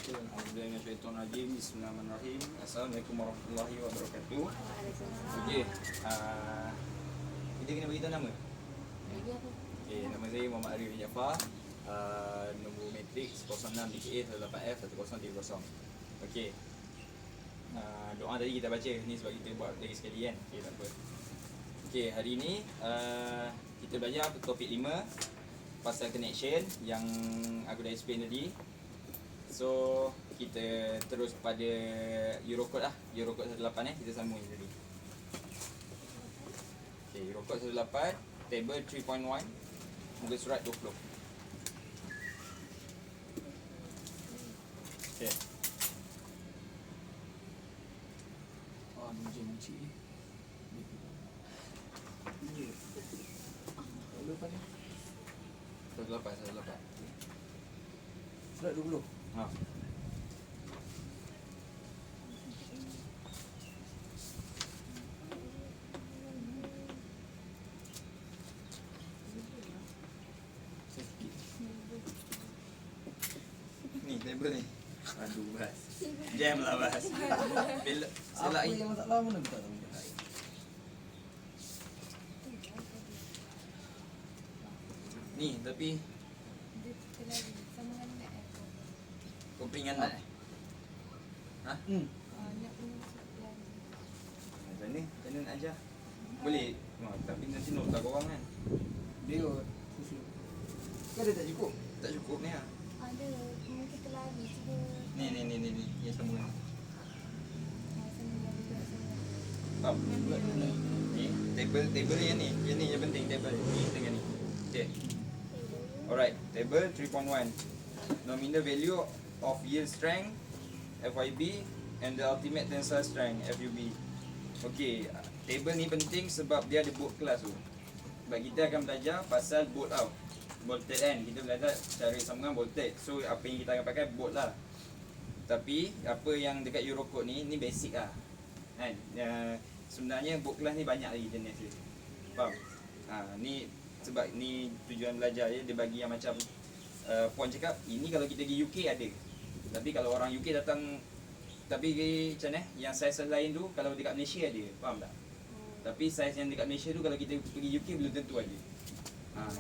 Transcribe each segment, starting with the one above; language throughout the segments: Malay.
A'udzubillahi Bismillahirrahmanirrahim. Assalamualaikum warahmatullahi wabarakatuh. Okey, kita kena beritahu nama. Okey, nama saya Muhammad Arif Jaafar. Nombor matrik 06 DKA 18F 1030. Okey. Doa tadi kita baca ni sebab kita buat lagi sekali kan. Okey, tak apa. Okey, hari ni kita belajar topik 5 pasal connection yang aku dah explain tadi. So kita terus pada Eurocode lah. Eurocode 18 kita sambung tadi. Okay, Eurocode 18 table 3.1 muka surat 20. Okay. Oh, benci. Lupa ni. 18. Surat 20. Ha. Ni table ni. Aduh bas. Jam lah bas. Bila Apa salah yang masalah mana kita tahu. ni tapi kau peringan tak? Ha? Macam ni? Macam mana nak ajar? Boleh? Tapi nanti nota korang kan? Dia susu. Kan dia tak cukup. Tak cukup ni lah. Ada, cuma kita lari cuba. Ni. Yang sambungan. Faham? Ni, table yang ni. Yang ni yang penting, table. Ni tengah ni. Okay. Alright, table 3.1. Nominal value of yield strength FYB and the ultimate tensile strength FUB. Okay, table ni penting sebab dia ada bolt class tu. Sebab kita akan belajar pasal bolt out. Bolted kan, kita belajar cara sambungan bolted. So apa yang kita akan pakai bolt lah. Tapi apa yang dekat Eurocode ni basic lah kan. Sebenarnya bolt class ni banyak lagi jenis dia. Faham? Ni sebab ni tujuan belajar je. Dia bagi yang macam Puan cakap, ini kalau kita pergi UK ada. Tapi kalau orang UK datang, tapi macam mana, yang saiz lain tu kalau dekat Malaysia ada. Faham tak? Tapi saiz yang dekat Malaysia tu kalau kita pergi UK belum tentu ada.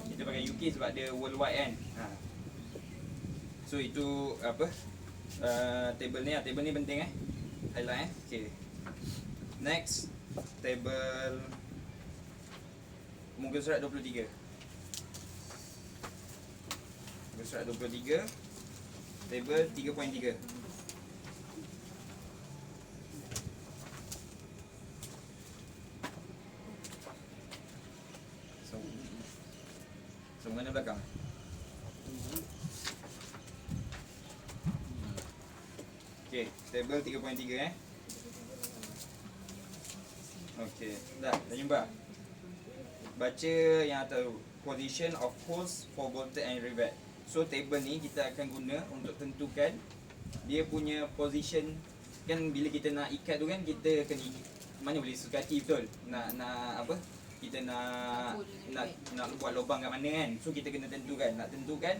Kita pakai UK sebab dia worldwide kan. So itu apa, table ni table ni penting highlight Okay. Next, table muka surat 23. Muka surat 23, table 3.3. So mana belakang? Okay, table 3.3 Okay, dah jumpa. Baca yang tahu position of holes for bolted and rivet. So table ni kita akan guna untuk tentukan dia punya position. Kan bila kita nak ikat tu kan, kita kena mana boleh suka hati betul. Nak apa? Kita nak buat lubang kat mana kan. So kita kena tentukan. Nak tentukan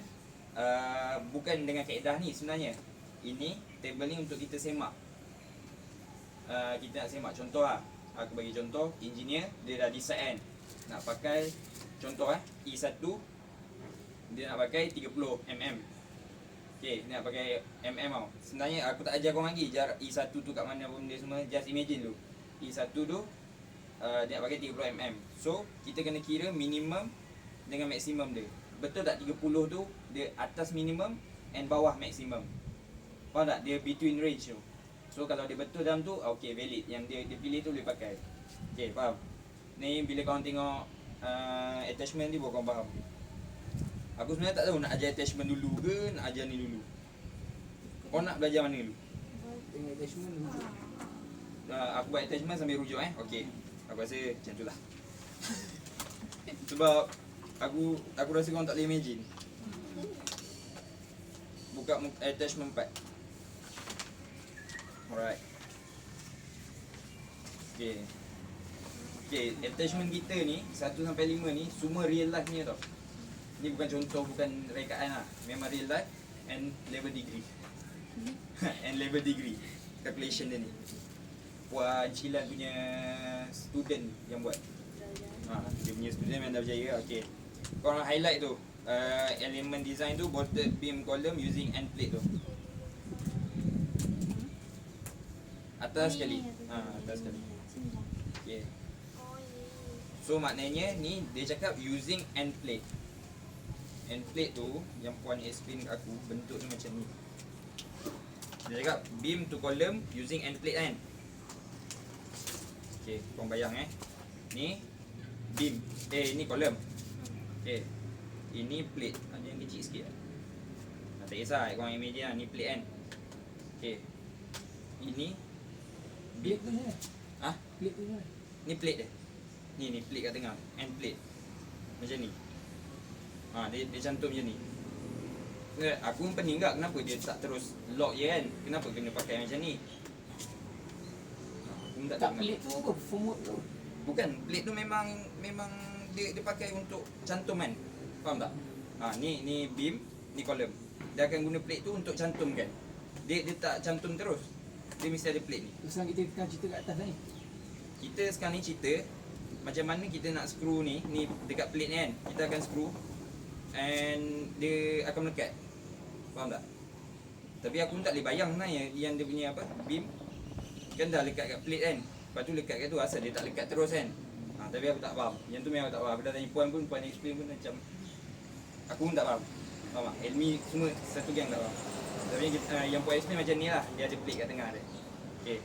bukan dengan kaedah ni sebenarnya. Ini table ni untuk kita semak. Kita nak semak contoh lah. Aku bagi contoh, engineer dia dah decide kan nak pakai contoh E1 dia nak pakai 30 mm. Okay, dia nak pakai mm tau. Sebenarnya aku tak ajar korang lagi jarak E1 tu kat mana pun dia semua. Just imagine tu E1 tu dia nak pakai 30 mm. So kita kena kira minimum dengan maksimum dia. Betul tak 30 tu dia atas minimum and bawah maksimum? Faham tak? Dia between range tu. So kalau dia betul dalam tu, okay, valid. Yang dia pilih tu boleh pakai. Okay, faham? Ni bila korang tengok attachment ni baru korang faham. Aku sebenarnya tak tahu nak ajar attachment dulu ke nak ajar ni dulu. Kau nak belajar mana dulu? Tengok attachment rujuk. Aku buat attachment sambil rujuk Okay, aku rasa macam tu lah. Sebab aku rasa korang tak boleh imagine. Buka attachment 4. Alright. Okay, attachment kita ni 1 sampai 5 ni semua real life ni tau. Ni bukan contoh, bukan rekaan lah. Memang real life and level degree. And level degree calculation dia ni. Puan Cilan punya student yang buat. Dia punya student memang dah berjaya. Okay, korang highlight tu element design tu, bolted beam column using end plate tu. Atas sekali. Atas sekali. Okay. So maknanya ni dia cakap using end plate. End plate tu yang puan explain kat aku, bentuk ni macam ni. Dia cakap beam to column using end plate kan. Okay, korang bayang ni beam, ni column. Okay, ini plate. Ada yang kecil sikit lah. Tak kisah, korang imagine lah, ni plate kan. Okay, ini Plate tu ni. Plate tu ni. Ni plate dia. Ni plate kat tengah, end plate. Macam ni. Dia cantum macam ni. Aku pun pening tak kenapa dia tak terus lock je kan. Kenapa kena pakai macam ni? Aku pun tak Tak, tahu plate tu apa? Format tu. Bukan, plate tu memang dia pakai untuk cantum kan. Faham tak? Ni beam, ni column. Dia akan guna plate tu untuk cantum kan. Dia tak cantum terus. Dia mesti ada plate ni. Terus sekarang kita tengah cerita kat atas ni. Kita sekarang ni cerita macam mana kita nak screw ni dekat plate ni kan. Kita akan screw and dia akan melekat. Faham tak? Tapi aku pun tak boleh bayang sebenarnya yang dia punya apa, beam kan dah lekat kat plate kan. Lepas tu lekat kat tu, asal dia tak lekat terus kan. Tapi aku tak faham. Yang tu memang aku tak faham. Aku dah tanya puan pun, puan explain pun macam aku pun tak faham. Faham tak? Ilmi semua satu gang tak faham. Tapi yang puan explain macam ni lah. Dia ada plate kat tengah dia. Okay,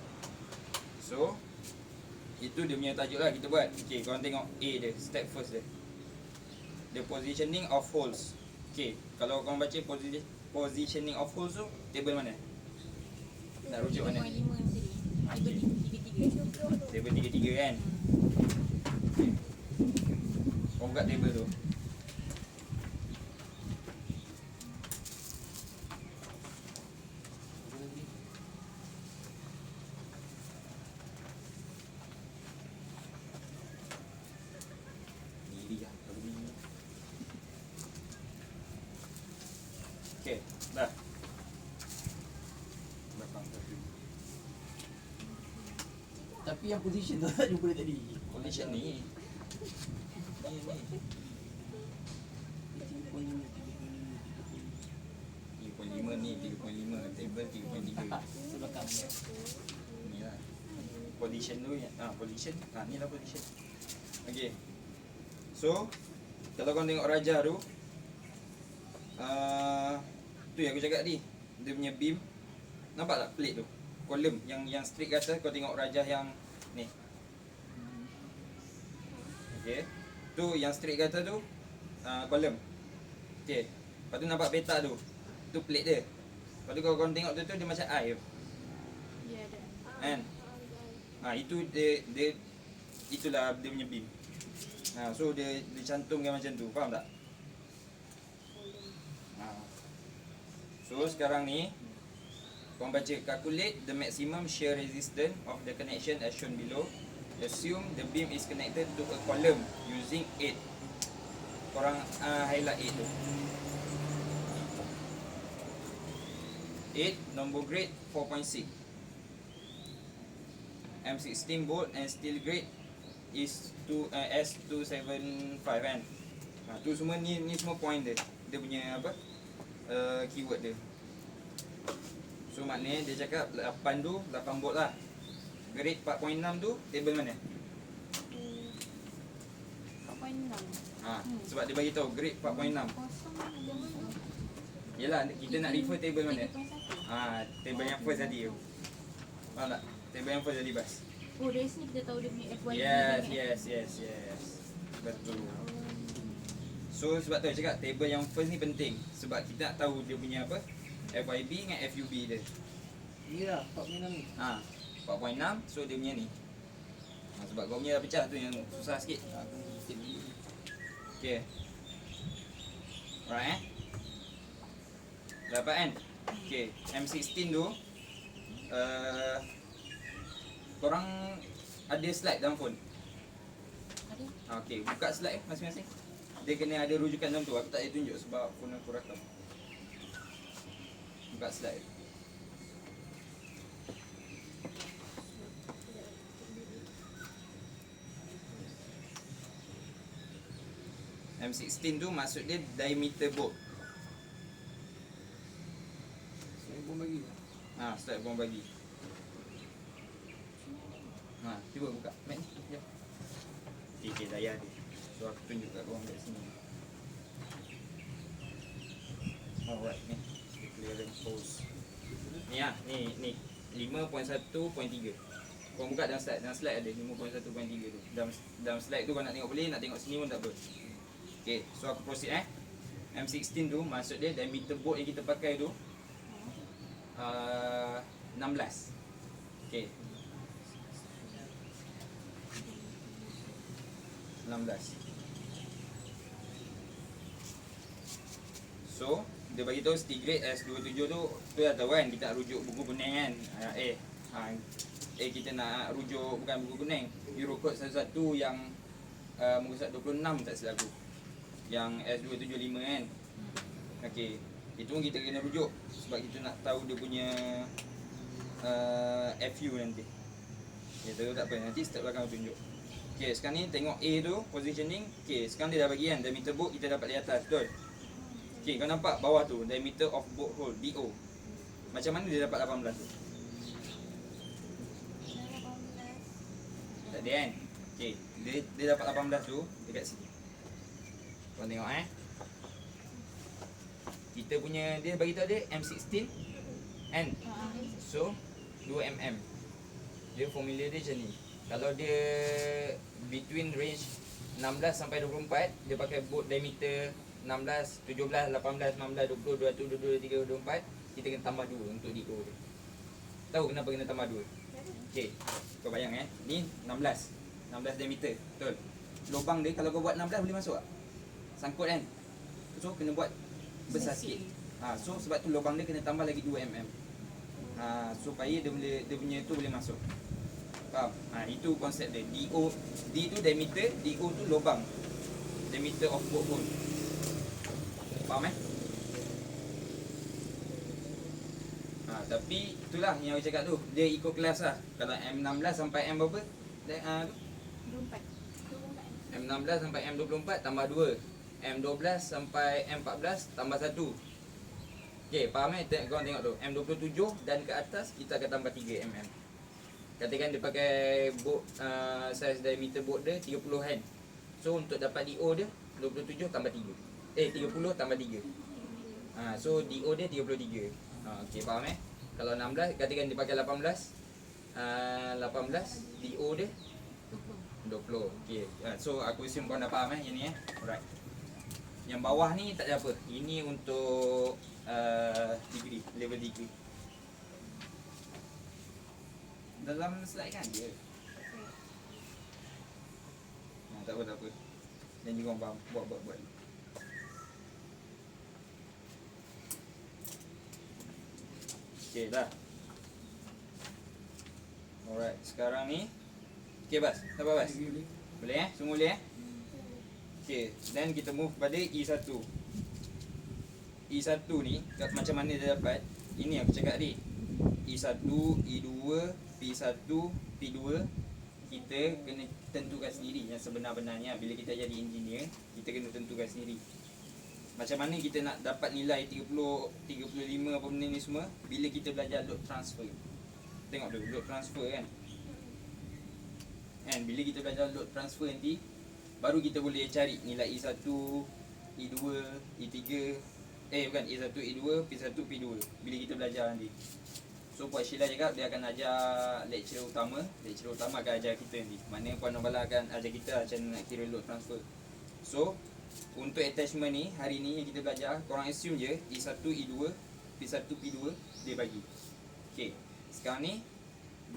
so itu dia punya tajuk lah kita buat. Okay, korang tengok A dia, step first dia. The positioning of holes. Okay, kalau korang baca positioning of holes tu, table mana? Nak rujuk mana? 5 tadi. Table 3-3 kan? Okay. Korang buka table tu. Okay, dah. Belakang satu. Tapi yang position tu tak jumpa dia tadi. Position ni. Ni 3.5 ni, 3.5, table 3.3. Belakang. Ni lah. Position tu yang position. Ni lah position. Okay. So, kalau kau tengok Raja tu, tu yang aku cakap tadi, dia punya beam, nampak tak plate tu, column yang straight ke atas. Kau tengok Raja yang ni, okay, tu yang straight ke atas tu column. Okay, lepas tu nampak petak tu plate dia. Lepas tu kalau kau tengok tu dia macam eye tu Ya ada. kan. Itu dia itulah dia punya beam. So dia cantumkan macam tu, faham tak? So sekarang ni korang baca, calculate the maximum shear resistance of the connection as shown below. Assume the beam is connected to a column using 8. Korang highlight 8 tu. 8 nombor grade 4.6. M16 bolt and steel grade is S275 kan. Tu semua ni semua point dia. Dia punya apa? Keyword dia. So maknanya dia cakap 8 tu 8 bolt lah. Grade 4.6 tu table mana? 4.6. Sebab dia bagi tahu grade 4.6. Yalah, kita nak refer table mana? 3.1. Table yang first tadi tu. Faham tak? Table yang first tadi bas. Oh dari sini kita tahu dia punya FYP. Yes. Betul. So sebab tu saya cakap table yang first ni penting. Sebab kita nak tahu dia punya apa, FYB dengan FUB dia. Ya, 4.6 ni. 4.6, so dia punya ni. Sebab kau punya dah pecah tu yang susah sikit. Okay. Alright dapat kan? Okay, M16 tu korang ada slide dalam phone? Ada. Okay, buka slide masing-masing. Dia kena ada rujukan dalam tu. Aku tak boleh tunjuk sebab phone aku rakam. Buka slide. M16 tu maksud dia diameter bolt. Saya pun bagi. Start bom bagi. Cuba buka mat ni. Jap. Okay, daya dia. So aku tunjuk kat korang kat sini. Alright ni. Clearance hose. Ni ni 5.1.3. Korang buka dalam slide ada 5.1.3 tu. Dalam slide tu kau nak tengok boleh, nak tengok sini pun tak apa. Okay, so aku proceed M16 tu maksud dia diameter bolt yang kita pakai tu 16. Okay, 16. So dia bagi tahu steel grade S27 tu dah tahu kan, kita nak rujuk buku kuning kan. Kita nak rujuk bukan buku kuning, Euro Code 11 yang muka surat 26 tak silap aku, yang S275 kan. Okey, itu pun kita kena rujuk sebab kita nak tahu dia punya FU nanti. Okay, tahu tak apa, nanti step belakang aku tunjuk. Okay, sekarang ni tengok A tu positioning. Okay, sekarang dia dah bagi kan diameter bolt kita dapat di atas, betul? Okay, kau nampak bawah tu diameter of bolt hole, DO. Macam mana dia dapat 18 tu? Tak ada kan? Okay, dia dapat 18 tu dekat sini. Kau tengok kita punya, dia bagi tahu dia M16 and so 2mm. Dia formula dia macam ni. Kalau dia between range 16 sampai 24, dia pakai bolt diameter 16, 17, 18, 19, 20, 21, 22, 23, 24. Kita kena tambah 2 untuk DO dia. Tahu kenapa kena tambah 2? Okey, kau bayang ni 16 diameter, betul? Lubang dia kalau kau buat 16 boleh masuk tak? Sangkut kan? So kena buat besar sikit. So sebab tu lubang dia kena tambah lagi 2mm. Supaya dia punya tu boleh masuk. Faham? Itu konsep dia. DO, D tu diameter, DO tu lubang. Diameter of bolt hole. Faham tapi itulah yang aku cakap tu, dia ikut kelas lah. Kalau M16 sampai M berapa? 24. M16 sampai M24 tambah 2. M12 sampai M14 tambah 1. Okey, faham korang tengok tu. M27 dan ke atas kita akan tambah 3mm. Katakan dia pakai bolt, size diameter bolt dia 30 hand. So untuk dapat DO dia 27 tambah 3. 30 tambah 3. So DO dia 33. Okey, faham Kalau 16, katakan dia pakai 18. 18 DO dia 20. Okey. So aku assume korang dah faham yang ni Alright. Yang bawah ni tak ada apa. Ini untuk degree, level degree. Dalam slide kan dia. Tak apa. Dan juga korang faham. Buat. Okay dah. Alright, sekarang ni okay Bas, tak apa Bas? Boleh semua boleh Okay, then kita move pada E1. E1 ni macam mana dia dapat? Ini aku cakap tadi. E1, E2, P1, P2 kita kena tentukan sendiri yang sebenar-benarnya. Bila kita jadi engineer, kita kena tentukan sendiri. Macam mana kita nak dapat nilai 30, 35 apa benda ni semua bila kita belajar load transfer. Tengok dulu load transfer kan. Bila kita belajar load transfer nanti baru kita boleh cari nilai E1, E2, E3, bukan E1, E2, P1, P2 bila kita belajar nanti. So Puan Sheila cakap dia akan ajar lecturer utama akan ajar kita nanti. Mana Puan Nobala akan ajar kita macam nak kira load transfer. So untuk attachment ni, hari ni yang kita belajar, korang assume je E1, E2, P1, P2 dia bagi. Okay, sekarang ni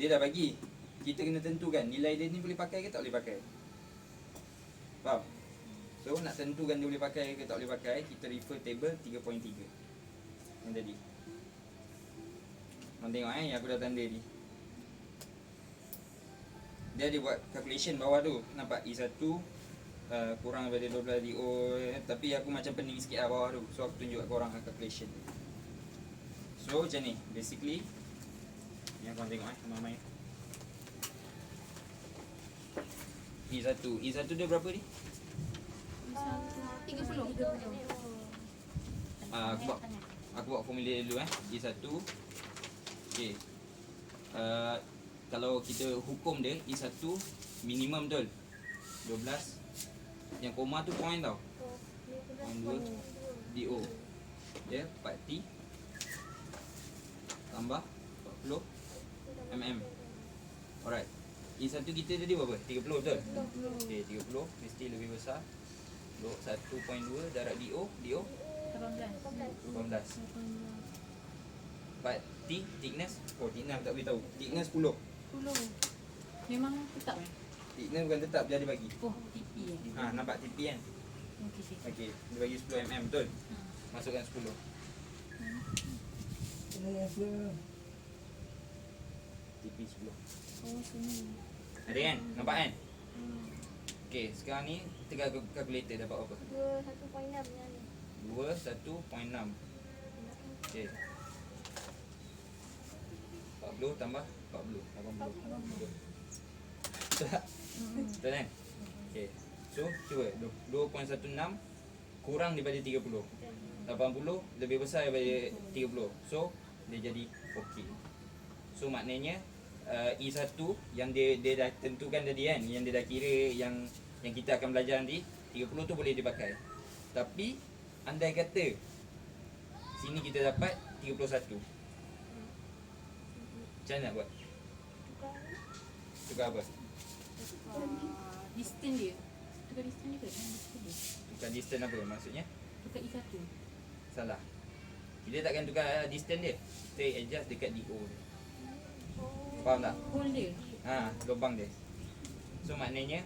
dia dah bagi. Kita kena tentukan nilai dia ni boleh pakai ke tak boleh pakai. Faham? So nak tentukan dia boleh pakai ke tak boleh pakai, kita refer table 3.3 yang tadi. Korang tengok yang aku dah tanda ni. Dia ada buat calculation bawah tu. Nampak E1 kurang daripada 12 DO, tapi aku macam pening sikit lah bawah tu. So aku tunjuk kat korang calculation. So macam ni basically yang korang tengok ramai-ramai. E1 dia berapa ni? 30. Aku buat formula dulu E1. Okey. Kalau kita hukum dia E1 minimum betul 12. Yang koma tu point tau. Point 2 DO. Ya, 4T tambah 40 mm. Alright. E1 kita tadi berapa? 30 betul? Okey, 30 mesti lebih besar. Dok 1.2 darab DO 18. 4T thickness. Oh, thickness tak beritahu. Thickness 10. 10. Memang tetap Thickness bukan tetap, dia ada bagi. Oh, TP Nampak TP kan? Okey. Okey, dia bagi 10 mm betul? Masukkan 10. Kena yang flow. TP 10. Oh, sini. Ada kan? Nampak kan? Okey, sekarang ni tengah kalkulator dapat apa? 1.6 ni. 2 1.6. Okey. 40 tambah 40 80. Betul tak? Betul kan? Okey. So, cuba 2.16 kurang daripada 30. 80 lebih besar daripada 30. So, dia jadi okey. So, maknanya E1 yang dia dah tentukan tadi kan, yang dia dah kira yang kita akan belajar nanti, 30 tu boleh dipakai. Tapi andai kata sini kita dapat 31. Macam mana nak buat? Tukar apa? Distance dia. Tukar distance dia ke? Distance dia. Tukar distance apa maksudnya? Tukar E1. Salah. Kita takkan tukar distance dia. Kita adjust dekat DO dia. Faham tak? Hole dia. Lubang dia. So maknanya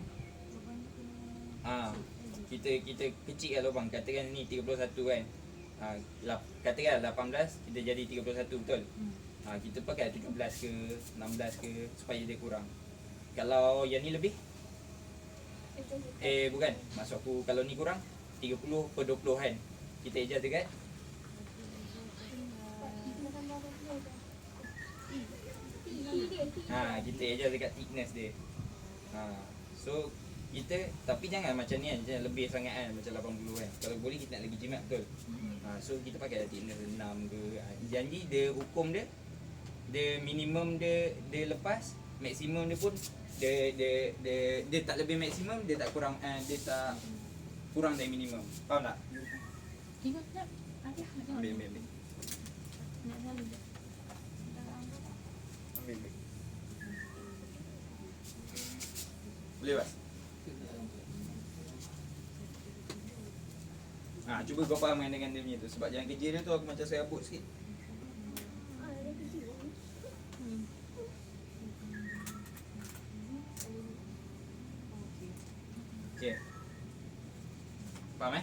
kita kecilkan lubang. Katakan ni 31 kan. Katakan 18 kita jadi 31 betul. Kita pakai 17 ke 16 ke supaya dia kurang. Kalau yang ni lebih bukan. Maksud aku kalau ni kurang 30 per 20 kan. Kita adjust dekat kita adjust dekat thickness dia. So kita tapi jangan macam ni kan, jangan lebih sangat kan macam 80 kan. Kalau boleh kita nak lagi jimat betul. So kita pakai thickness 6 ke. Janji dia hukum dia minimum dia lepas, maksimum dia pun dia tak lebih maksimum, dia tak kurang dia tak kurang dari minimum. Faham tak? Tengok tak? Ada. Ambil. Nak selalu. Ambil. Boleh tak? Cuba kau faham dengan dia punya tu. Sebab jangan kerja dia tu aku macam serabut sikit. Okay. Faham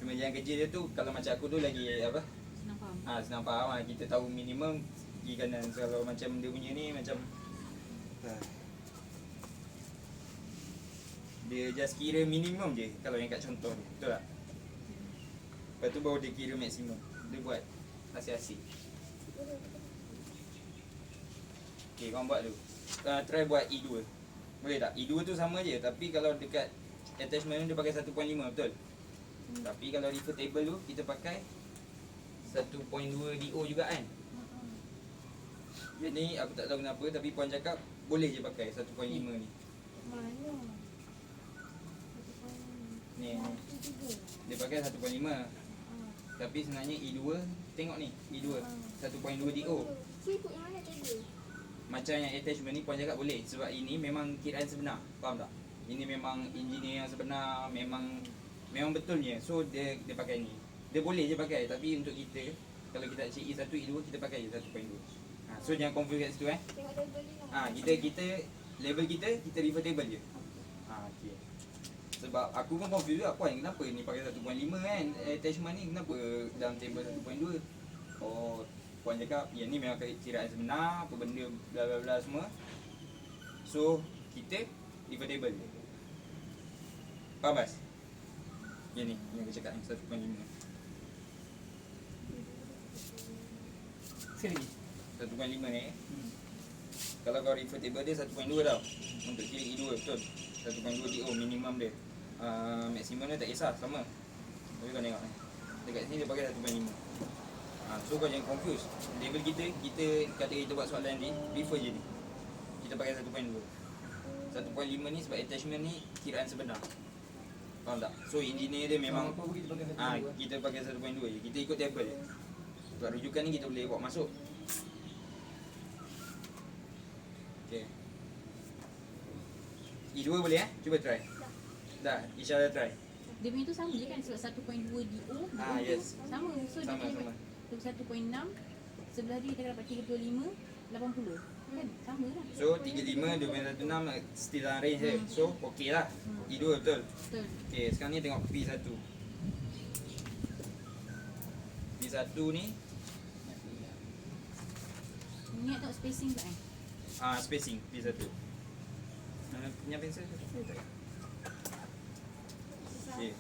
Cuma jangan kerja dia tu kalau macam aku tu lagi apa? Senang faham. Senang faham lah. Kita tahu minimum pergi kanan. Kalau macam dia punya ni macam dia just kira minimum je kalau yang kat contoh ni. Betul tak? Lepas tu baru dia kira maksimum. Dia buat asyik-asyik. Okay, korang buat dulu. Try buat E2. Boleh tak? E2 tu sama je. Tapi kalau dekat attachment dia pakai 1.5 betul? Tapi kalau refer table tu kita pakai 1.2 DO juga kan? Jadi aku tak tahu kenapa tapi puan cakap boleh je pakai 1.5 ni. Mana? Ni. Dia pakai 1.5. Tapi sebenarnya E2 tengok ni E2 1.2 DO. So ikut yang mana tadi? Macam yang attachment ni puan cakap boleh sebab ini memang kiraan sebenar. Faham tak? Ini memang engineer yang sebenar, memang betulnya. So dia pakai ni. Dia boleh je pakai tapi untuk kita kalau kita cek E1 E2 kita pakai je 1.2. So jangan confuse kat situ Tengok level ni. kita level kita refer table je. Okey. Sebab aku pun confuse juga puan kenapa ni pakai 1.5 kan attachment ni kenapa dalam table 1.2. Oh puan cakap yang ni memang kiraan sebenar apa benda bla bla bla semua. So kita refer table je. Faham Bas? Yang ni yang aku cakap ni 1.5. Sekali lagi. 1.5 ni kalau kau refer table dia 1.2 tau untuk kira E2 betul 1.2 DO minimum dia Maksimum dia tak kisah, sama. Tapi kau tengok dekat sini dia pakai 1.5. So kau jangan confuse. Level kita kata kita buat soalan ni, prefer je ni. Kita pakai 1.2. 1.5 ni sebab attachment ni kiraan sebenar. Faham tak? So engineer dia memang Apa kita pakai kita pakai 1.2 je. Kita ikut table je. Sebab rujukan ni kita boleh bawa masuk. Okay. E2 boleh Cuba try. Dah, Isya dah try. Dia punya tu sama je kan sebab 1.2 DO. Yes. Sama. So dia Sama, kena sama. 1.6. Sebelah dia kita dapat 35, 80. Kan? Sama lah. So 35, 2.16 still dalam range je. So okey lah. E2 betul. Betul. Okay, sekarang ni tengok P1. P1 ni Niat tengok spacing tak kan? spacing P1. Punya pensel tu. Okay.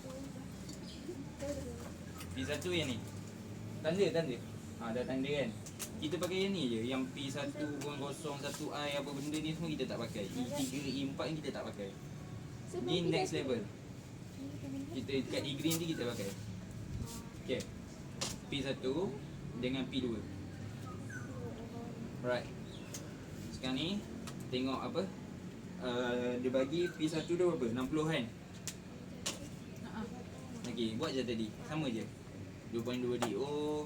P1 yang ni. Tanda. Dah tanda kan. Kita pakai yang ni je. Yang P1.01i apa benda ni semua kita tak pakai. E3, E4 ni kita tak pakai. Ni next level. Kita dekat E green ni kita pakai. Okay. P1 dengan P2. Right. Sekarang ni tengok apa? Dia bagi P1 tu berapa? 60 kan? Okey, buat je tadi. Sama je. 2.2 DO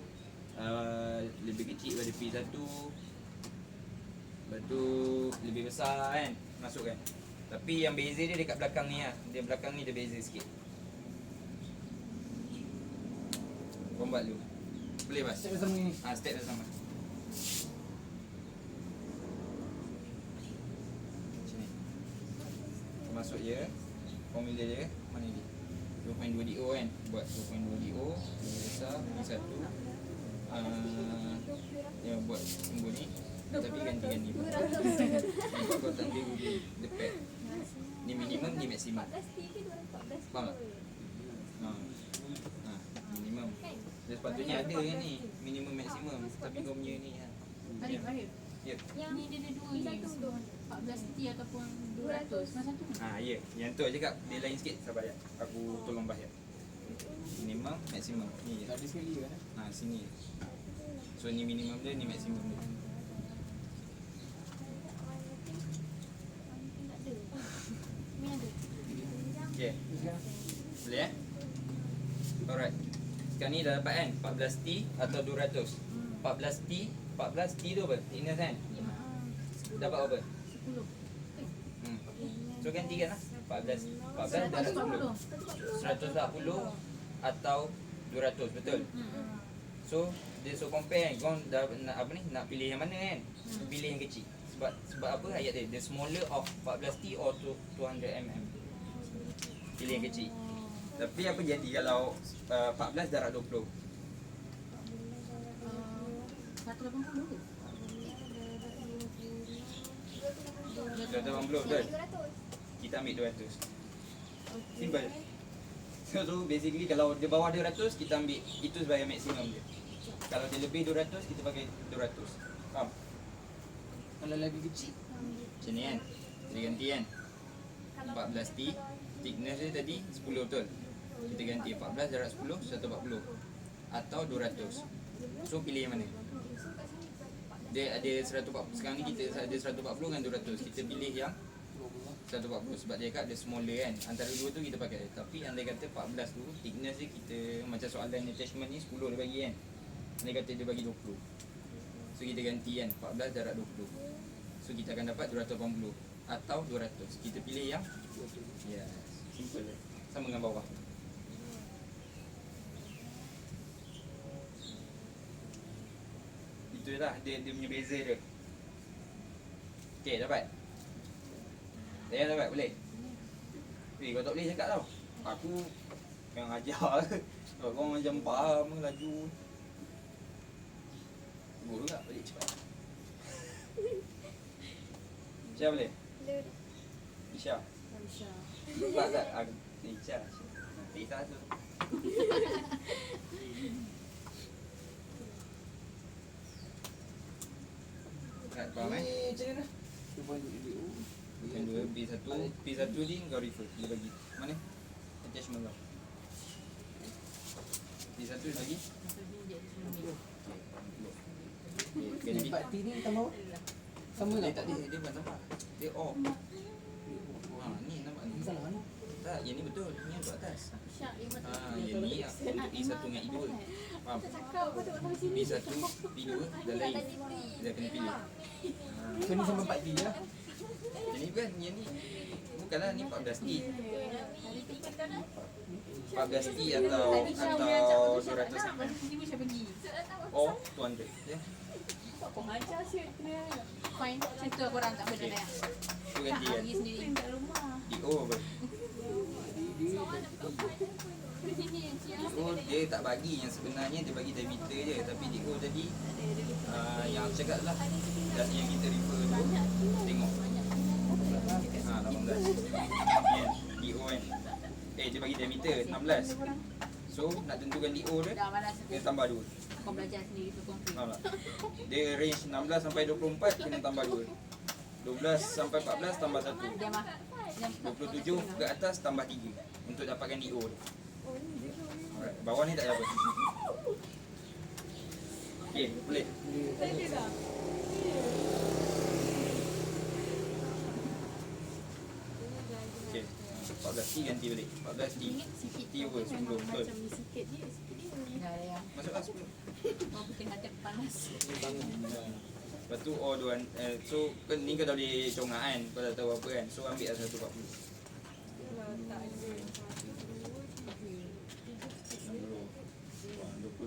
lebih kecil daripada P1. Lepas tu lebih besar kan? Masuk kan? Tapi yang beza dia dekat belakang ni lah. Dia belakang ni dia beza sikit. Kau buat dulu. Boleh Bas? Step sama ni. Step dah sama. Macam ni. Kau masuk je. Formula dia mana ni? 2.2 DO kan? Buat 2.2 DO. Lebih besar. P1. Dia buat tunggu ni. Tapi gantikan ni. Kau tak boleh undi depan. Ni minimum, ni maksimum. Faham tak? Minimum. Dia sepatutnya ada yang ni. Minimum maksimum. Tapi kau punya ni Arif. Ya. Ni dia ada dua ni. 14T ataupun 200. Mana satu? Ya. Yang tu cakap dia lain sikit. Sabar ya. Aku tolong bahaya. Minimum, maksimum. Ni je. Tak ada sekali kan? Sini. So ni minimum dia, ni maksimum dia. Ni ada. Okay. Boleh Alright. Sekarang ni dah dapat kan 14T atau 200. 14T tu apa? Thickness kan? Dapat apa? 10. So gantikan lah 14 darab 10 140 atau 200, betul? So dia compare kan, kau dah nak apa ni, nak pilih yang mana kan? Pilih yang kecil. Sebab apa ayat dia? The smaller of 14T or 200mm. Pilih yang kecil. Tapi apa jadi kalau 14 darab 20? 180 ke? 280 betul? Kita ambil 200. Simple. So basically kalau dia bawah 200 kita ambil itu sebagai maksimum dia. Kalau dia lebih 200 kita pakai 200. Faham? Kalau lagi kecil. Macam ni kan. Dia ganti kan. 14T. Thickness dia tadi 10 betul. Kita ganti 14 darab 10 140 atau 200. So pilih yang mana? Dia ada 140. Sekarang ni kita ada 140 dengan 200. Kita pilih yang 140 sebab dia kat ada smaller kan. Antara dua tu kita pakai. Tapi andai kata 14 tu thickness dia kita macam soalan attachment ni 10 dia bagi kan. Andai kata dia bagi 20. So kita ganti kan 14 darab 20. So kita akan dapat 280 atau 200. Kita pilih yang yes. Simple. Sama dengan bawah. Itulah dia punya beza dia. Okey, dapat. Saya dapat boleh. Kau tak boleh cakap tau. Aku yang ajar. Kalau kau macam faham laju. Tunggu juga balik cepat. Isya boleh? Isya. Buat tak? Isya. Isya tu. Nak faham Macam mana? 2.2 Bukan dua, P1 ni kau refer. Dia bagi. Mana? attachment kau. Di satu lagi. Satu ni dia semua ni. Okay, jadi Part T ni tambah sama dia tak? tak dia bukan tambah. Dia off. Ha, ni nampak ni. Salah ni. Tak, yang ni betul. Ni untuk atas. Syak, Iman tak Ha, yang ni untuk E1 dengan E2. Faham? cakap apa tu sampai sini. E1, E2 dah lain. Dia kena pilih. Ha. So ni sampai part T je lah. Yang ni bukan, yang ni bukanlah ni 14T. 14T atau 200. Ni pun saya pergi. Oh, 200. Ya. Kau ajar Syak kena. Fine. Macam tu korang tak benda nak. Tu ganti kan. Pergi sendiri. Kat rumah. DO apa? DO dia tak bagi yang sebenarnya, dia bagi diameter je. Tapi DO tadi yang aku cakap lah, dan yang kita refer tu, tengok. Ha, 18. Kan? DO kan. Dia bagi diameter 16. So nak tentukan DO dia, Dah malas dia aku. tambah 2. Kau belajar sendiri tu confirm. Faham tak? Dia range 16 sampai 24 kena tambah 2. 12 sampai 14 tambah 1. Diam ah. Diam. 27 ke atas tambah 3 untuk dapatkan DO dia. Alright, bawah ni tak ada apa. Okey, boleh. Okey. 14T ganti balik. 14T. T over 10 betul. Macam ni sikit je, sikit je. Dah dah ya. Masuklah 10. Kau bikin hati aku panas. Lepas tu so kan ni kau dah boleh congak kan. Kau dah tahu apa kan. So ambil lah 140.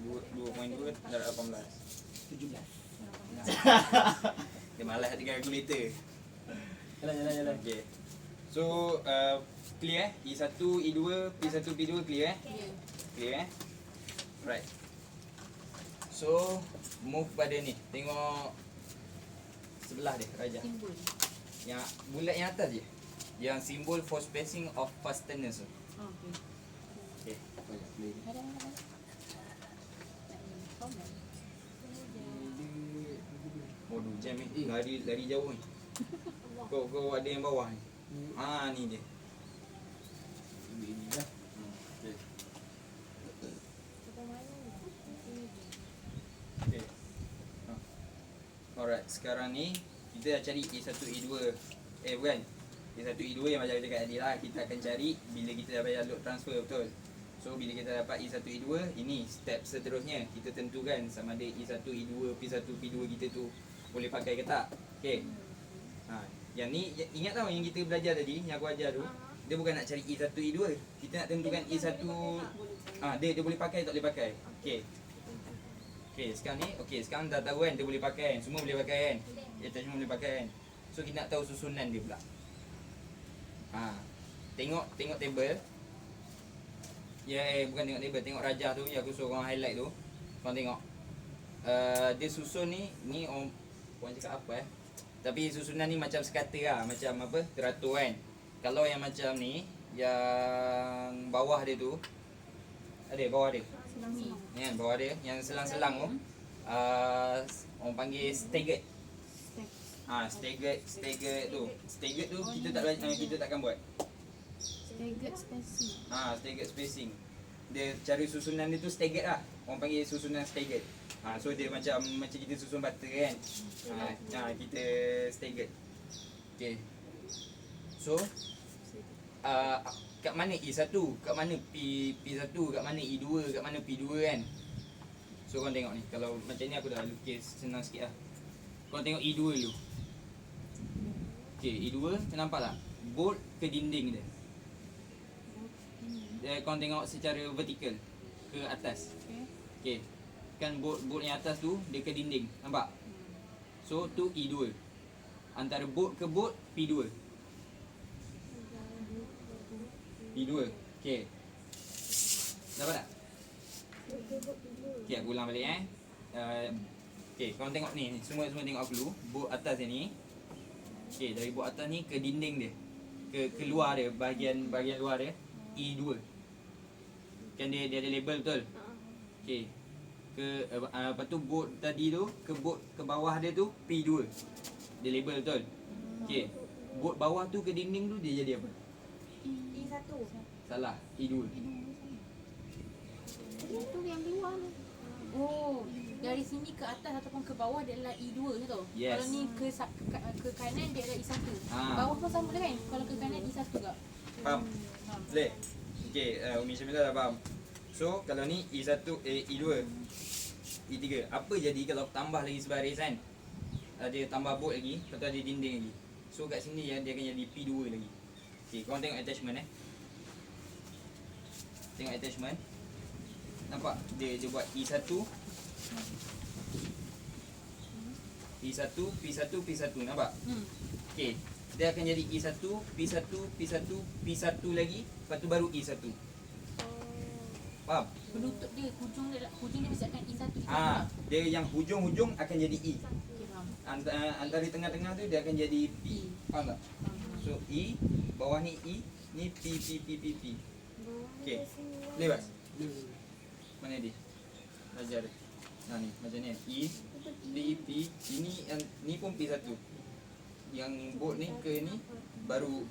22.2 darab 18. 17. Dia malas dengan kalkulator. Jalan. Okay. So clear E1, E2, P1, P2 clear Clear Right. So move pada ni. Tengok sebelah dia Raja. Timbul. Yang bulat yang atas je. Yang simbol for spacing of fasteners tu. Okey. Okay. Ada. Waduh jam ni. Lari jauh ni. Kau ada yang bawah ni. Ni dia. Ini lah. Okay. Okay. Alright, sekarang ni kita dah cari E1, E2. Bukan. E1, E2 yang macam kita cakap tadi lah. Kita akan cari bila kita dah bayar load transfer, betul. So bila kita dapat E1, E2, ini step seterusnya. Kita tentukan sama ada E1, E2, P1, P2 kita tu boleh pakai ke tak. Okay. Yang ni ingat tau yang kita belajar tadi, yang aku ajar tu, dia bukan nak cari E1, E2. Kita nak tentukan E1 dia boleh pakai tak boleh pakai. Okey. Sekarang dah tahu kan dia boleh pakai kan. Semua boleh pakai kan. Attachment boleh pakai kan. So kita nak tahu susunan dia pula. Tengok table. Bukan tengok table, tengok rajah tu yang aku suruh korang highlight tu. Korang tengok. Dia susun ni orang cakap apa tapi susunan ni macam sekata lah, macam apa, teratur kan. Kalau yang macam ni, yang bawah dia tu, ada bawah dia. Ni kan bawah dia, yang selang-selang tu, orang panggil staggered. Staggered tu. Staggered tu kita takkan buat. Staggered spacing. Staggered spacing. Dia cara susunan dia tu staggered lah. Orang panggil susunan staggered. So dia macam kita susun butter kan. Kita staggered. Okay. So kat mana E1, kat mana P1, kat mana E2, kat mana P2 kan. So korang tengok ni. Kalau macam ni aku dah lukis senang sikit lah. Korang tengok E2 dulu. Okay, E2 nampak tak? Bolt ke dinding dia. Korang tengok secara vertikal ke atas. Okay. Kan bolt yang atas tu dia ke dinding, nampak? So tu E2. Antara bolt ke bolt P2. P2. Okey. Dapat tak? Okey, aku ulang balik okey, korang tengok ni, semua tengok aku dulu. Bolt atas ni. Okey, dari bolt atas ni ke dinding dia. Ke luar dia, bahagian luar dia E2. Kan dia ada label betul? Okey. Lepas tu bolt tadi tu ke bolt ke bawah dia tu P2. Dia label betul. Okey. Bolt bawah tu ke dinding tu dia jadi apa? E1. Salah, E2. Itu yang di luar ni. Oh, dari sini ke atas ataupun ke bawah dia adalah E2 je tu. Yes. Kalau ni ke kanan dia adalah E1. Ah. Bawah pun sama kan? Kalau ke kanan E1 juga. Faham? Boleh? Okay, Umi Syamila dah faham. So, kalau ni E1, E2, E3. Apa jadi kalau tambah lagi sebaris kan? Ada tambah bolt lagi, lepas tu ada dinding lagi. So, kat sini dia akan jadi P2 lagi. Okay, korang tengok attachment Tengok attachment. Nampak? Dia buat E1, E1, P1, P1. Nampak? Okay. Dia akan jadi E1, P1, P1, P1 lagi. Lepas tu baru E1. Faham? Penutup dia, hujung dia mesti akan E1. Dia yang hujung-hujung akan jadi E. Okay, faham. Antara tengah-tengah tu dia akan jadi P. Faham tak? So E, bawah ni E, ni P, P, P, P, P. Okay. Boleh Bas? Mana dia? Ajar dia. Ni, macam ni. E, P, P. Ini yang ni pun P1. Yang bolt ni ke ni baru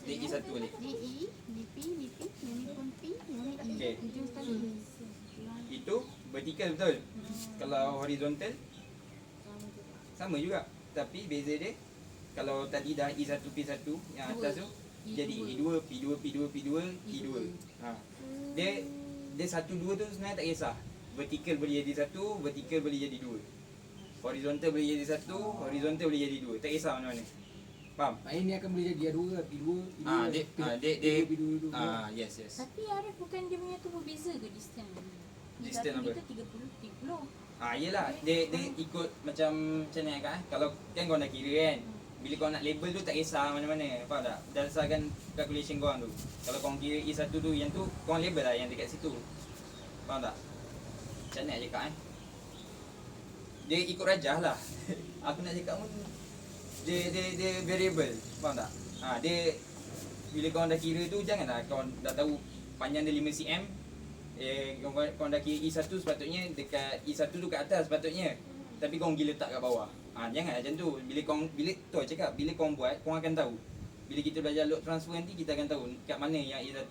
dia E1 balik. Ni E, ni P, ni P, yang ni pun P, yang ni E. Okay. Hujung sekali. Itu vertical betul. Kalau horizontal sama juga. Tapi beza dia kalau tadi dah E1 P1 yang atas tu jadi E2 P2 P2 P2 E2. Dia 1 2 tu sebenarnya tak kisah. Vertical boleh jadi 1, vertical boleh jadi 2. Horizontal boleh jadi 1, horizontal boleh jadi 2. Tak kisah mana-mana. Faham? Ini akan boleh jadi A2, P2, Dia P2. yes. Tapi Arif bukan dia punya tu berbeza ke distance? Distance Satu apa? kita 30. Yelah, dia ikut macam ni kan. Kalau kan kau nak kira kan. Bila kau nak label tu tak kisah mana-mana. Faham tak? Berdasarkan calculation korang tu. Kalau kau kira E1 tu, yang tu korang label lah yang dekat situ. Faham tak? Macam mana nak cakap dia ikut rajah lah. Aku nak cakap pun dia variable. Faham tak? Dia bila kau dah kira tu janganlah kau dah tahu panjang dia 5 cm. Kau dah kira E1 sepatutnya dekat E1 tu kat atas sepatutnya. Tapi kau pergi letak kat bawah. Jangan macam tu. Bila tu cakap bila kau buat, kau akan tahu. Bila kita belajar load transfer nanti kita akan tahu kat mana yang E1.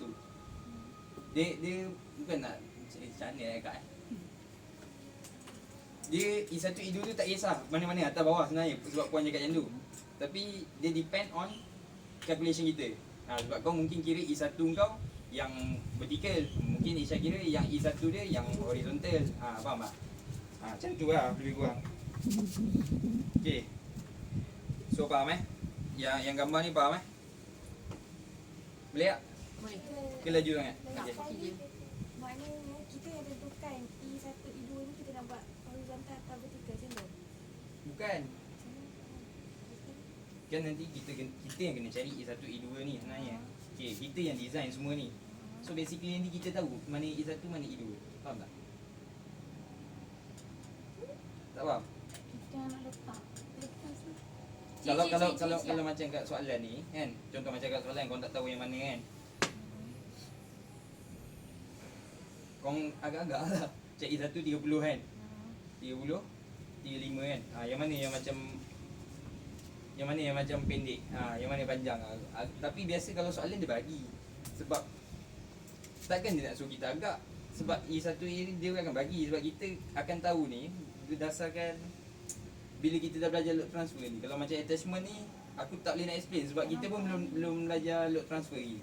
Dia bukan nak macam mana nak cakap dia E1 E2 tu tak kisah mana-mana atas bawah sebenarnya sebab kau cakap macam tu. Tapi dia depend on calculation kita. Sebab kau mungkin kira E1 kau yang vertical, mungkin Isha kira yang E1 dia yang horizontal. Faham tak? Macam tu lah lebih kurang. Okay. So faham Yang gambar ni faham Boleh tak? Boleh. Ke laju sangat? Tak, Okay. okey je. Maknanya kita yang tentukan E1, E2 ni kita nak buat horizontal atau vertical macam tu? Bukan. Kan nanti kita yang kena cari E1, E2 ni sebenarnya. Okay, kita yang design semua ni. So basically nanti kita tahu mana E1, mana E2. Faham tak? Tak faham? Kita nak letak. Kalau macam kat soalan ni kan, contoh macam kat soalan kau tak tahu yang mana kan. Kau agak-agak lah. Cek E1 30 kan. 30, 35 kan. Yang mana yang macam pendek. Yang mana panjang. Tapi biasa kalau soalan dia bagi. Sebab takkan dia nak suruh kita agak. Sebab E1 ni dia akan bagi. Sebab kita akan tahu ni berdasarkan bila kita dah belajar load transfer ni. Kalau macam attachment ni aku tak boleh nak explain sebab kita pun belum belajar load transfer lagi.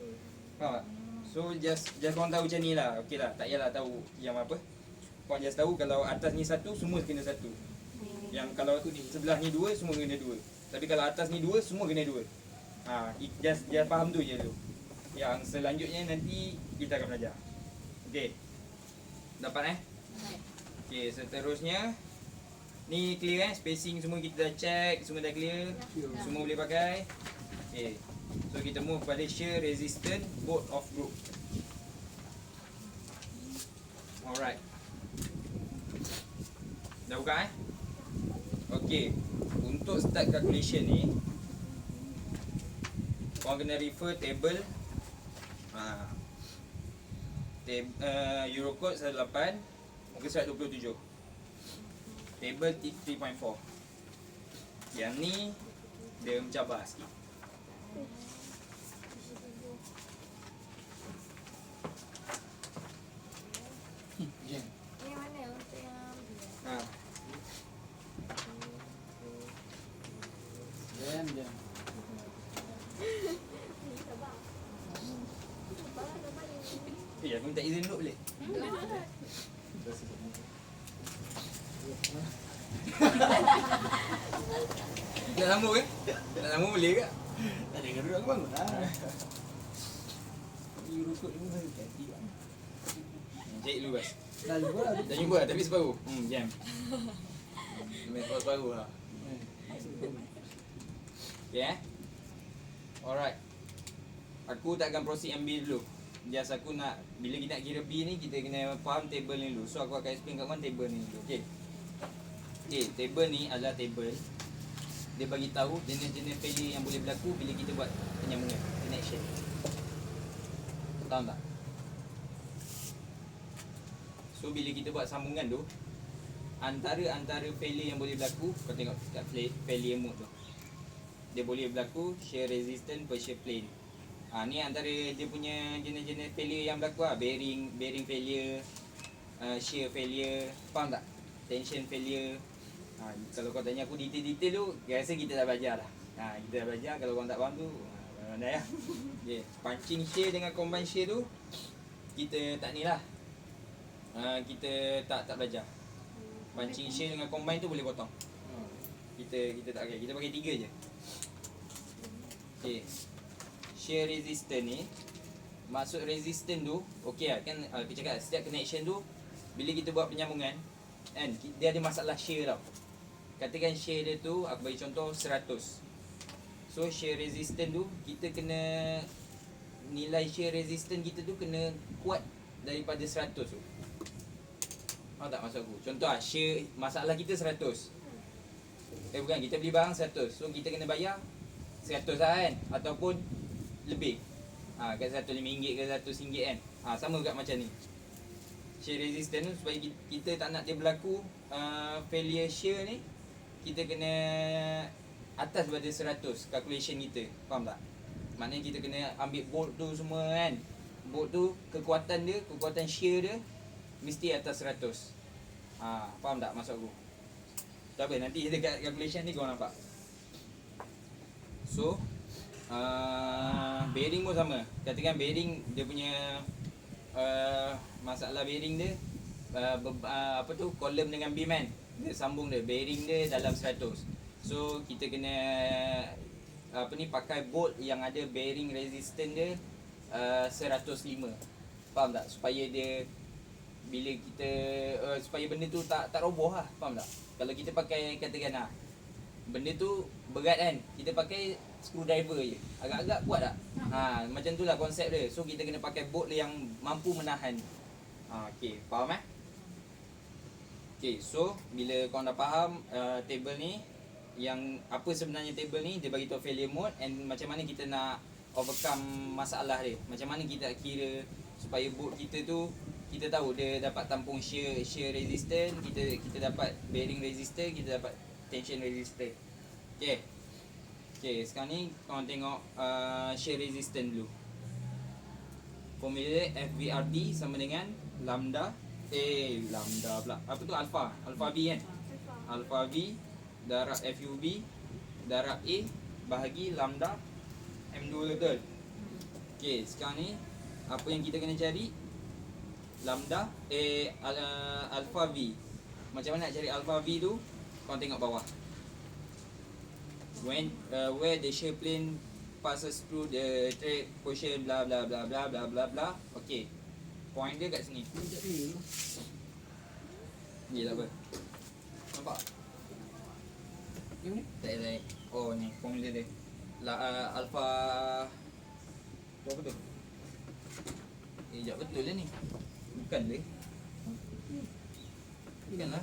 Faham tak? So just korang tahu macam ni lah. Okey lah, tak payahlah tahu yang apa. Korang just tahu kalau atas ni 1 semua kena 1. Yang kalau sebelah ni 2 semua kena 2. Tapi kalau atas ni 2 semua kena 2. Just faham tu je tu. Yang selanjutnya nanti kita akan belajar. Okey. Dapat Okey, seterusnya ni clear spacing semua kita dah check, semua dah clear. Semua boleh pakai. Okey. So kita move pada shear resistant both of group. Alright. Dah buka Okey. Untuk start calculation ni korang kena refer table Eurocode 18 muka surat 27. Table 3.4. Yang ni dia mencabar sikit. minta izin dulu boleh? Nak sambung ke? Nak sambung boleh ke? Tak ada gaduh aku bangun lah. You rukut ni pun hati kan. Cek dulu bas. Dah lupa lah. Dah jumpa tapi separuh. Jam. Main separuh lah. Okay Alright. Aku tak akan proceed MB dulu. Just aku nak, bila kita nak kira B ni, kita kena faham table ni dulu. So aku akan explain kat korang table ni dulu. Okay. Okay, table ni adalah table. Dia bagi tahu jenis-jenis failure yang boleh berlaku bila kita buat penyambungan, connection. Faham tak? So bila kita buat sambungan tu, antara failure yang boleh berlaku, kau tengok kat failure mode tu. Dia boleh berlaku shear resistance per shear plane. Ni antara dia punya jenis-jenis failure yang berlaku lah. Bearing failure, shear failure, faham tak? Tension failure. Kalau kau tanya aku detail-detail tu, rasa kita dah belajar dah. Kita dah belajar. Kalau korang tak faham tu, pandai lah. Okay. Punching shear dengan combine shear tu, kita tak ni lah. Kita tak belajar. Punching shear dengan combine tu boleh potong. Kita tak pakai. Kita pakai 3 je. Okay. Shear resistance ni, maksud resistance tu, okey lah kan, aku cakap setiap connection tu, bila kita buat penyambungan kan, dia ada masalah shear tau. Katakan shear dia tu, aku bagi contoh 100. So shear resistance tu, kita kena, nilai shear resistance kita tu kena kuat daripada 100 tu. Faham tak maksud aku? Contoh lah, shear, masalah kita 100. Bukan, kita beli barang 100. So kita kena bayar 100 lah kan, ataupun lebih. Kat RM105 ke RM100 kan. Sama juga macam ni. Shear resistance tu, supaya kita tak nak dia berlaku failure shear ni, kita kena atas daripada 100 calculation kita. Faham tak? Maknanya kita kena ambil bolt tu semua kan. Bolt tu kekuatan dia, kekuatan shear dia mesti atas 100. Faham tak maksud aku? Tak apa, nanti dekat calculation ni korang nampak. So bearing pun sama. Katakan bearing dia punya masalah bearing dia apa tu, column dengan beam kan. Dia sambung dia, bearing dia dalam 100. So kita kena pakai bolt yang ada bearing resistance dia 105. Faham tak? Supaya dia, bila kita supaya benda tu tak roboh lah. Faham tak? Kalau kita pakai, katakan benda tu berat kan, kita pakai screwdriver je, agak-agak kuat tak? Macam tu lah konsep dia. So kita kena pakai bolt yang mampu menahan. Okay, faham eh? Okay, so bila korang dah faham table ni, yang apa sebenarnya table ni, dia bagi tahu failure mode and macam mana kita nak overcome masalah dia. Macam mana kita kira supaya bolt kita tu, kita tahu dia dapat tampung shear resistance, kita dapat bearing resistance, kita dapat tension resistance. Okay, sekarang ni korang tengok shear resistance dulu. Formula FVRD sama dengan lambda pula. Apa tu? Alpha V kan? Alpha V darab FUV darab A bahagi lambda M2, betul? Okay, sekarang ni apa yang kita kena cari? Lambda alpha V. Macam mana nak cari alpha V tu? Korang tengok bawah. Where the shear plane passes through the trade portion bla bla bla bla bla bla bla. Okay, point dia kat sini. Ni tak apa. Nampak? Yang ni? Tak ada. Oh ni formula dia. Alpha tu apa tu? Sekejap, betul lah ni. Bukan le. Bukan lah.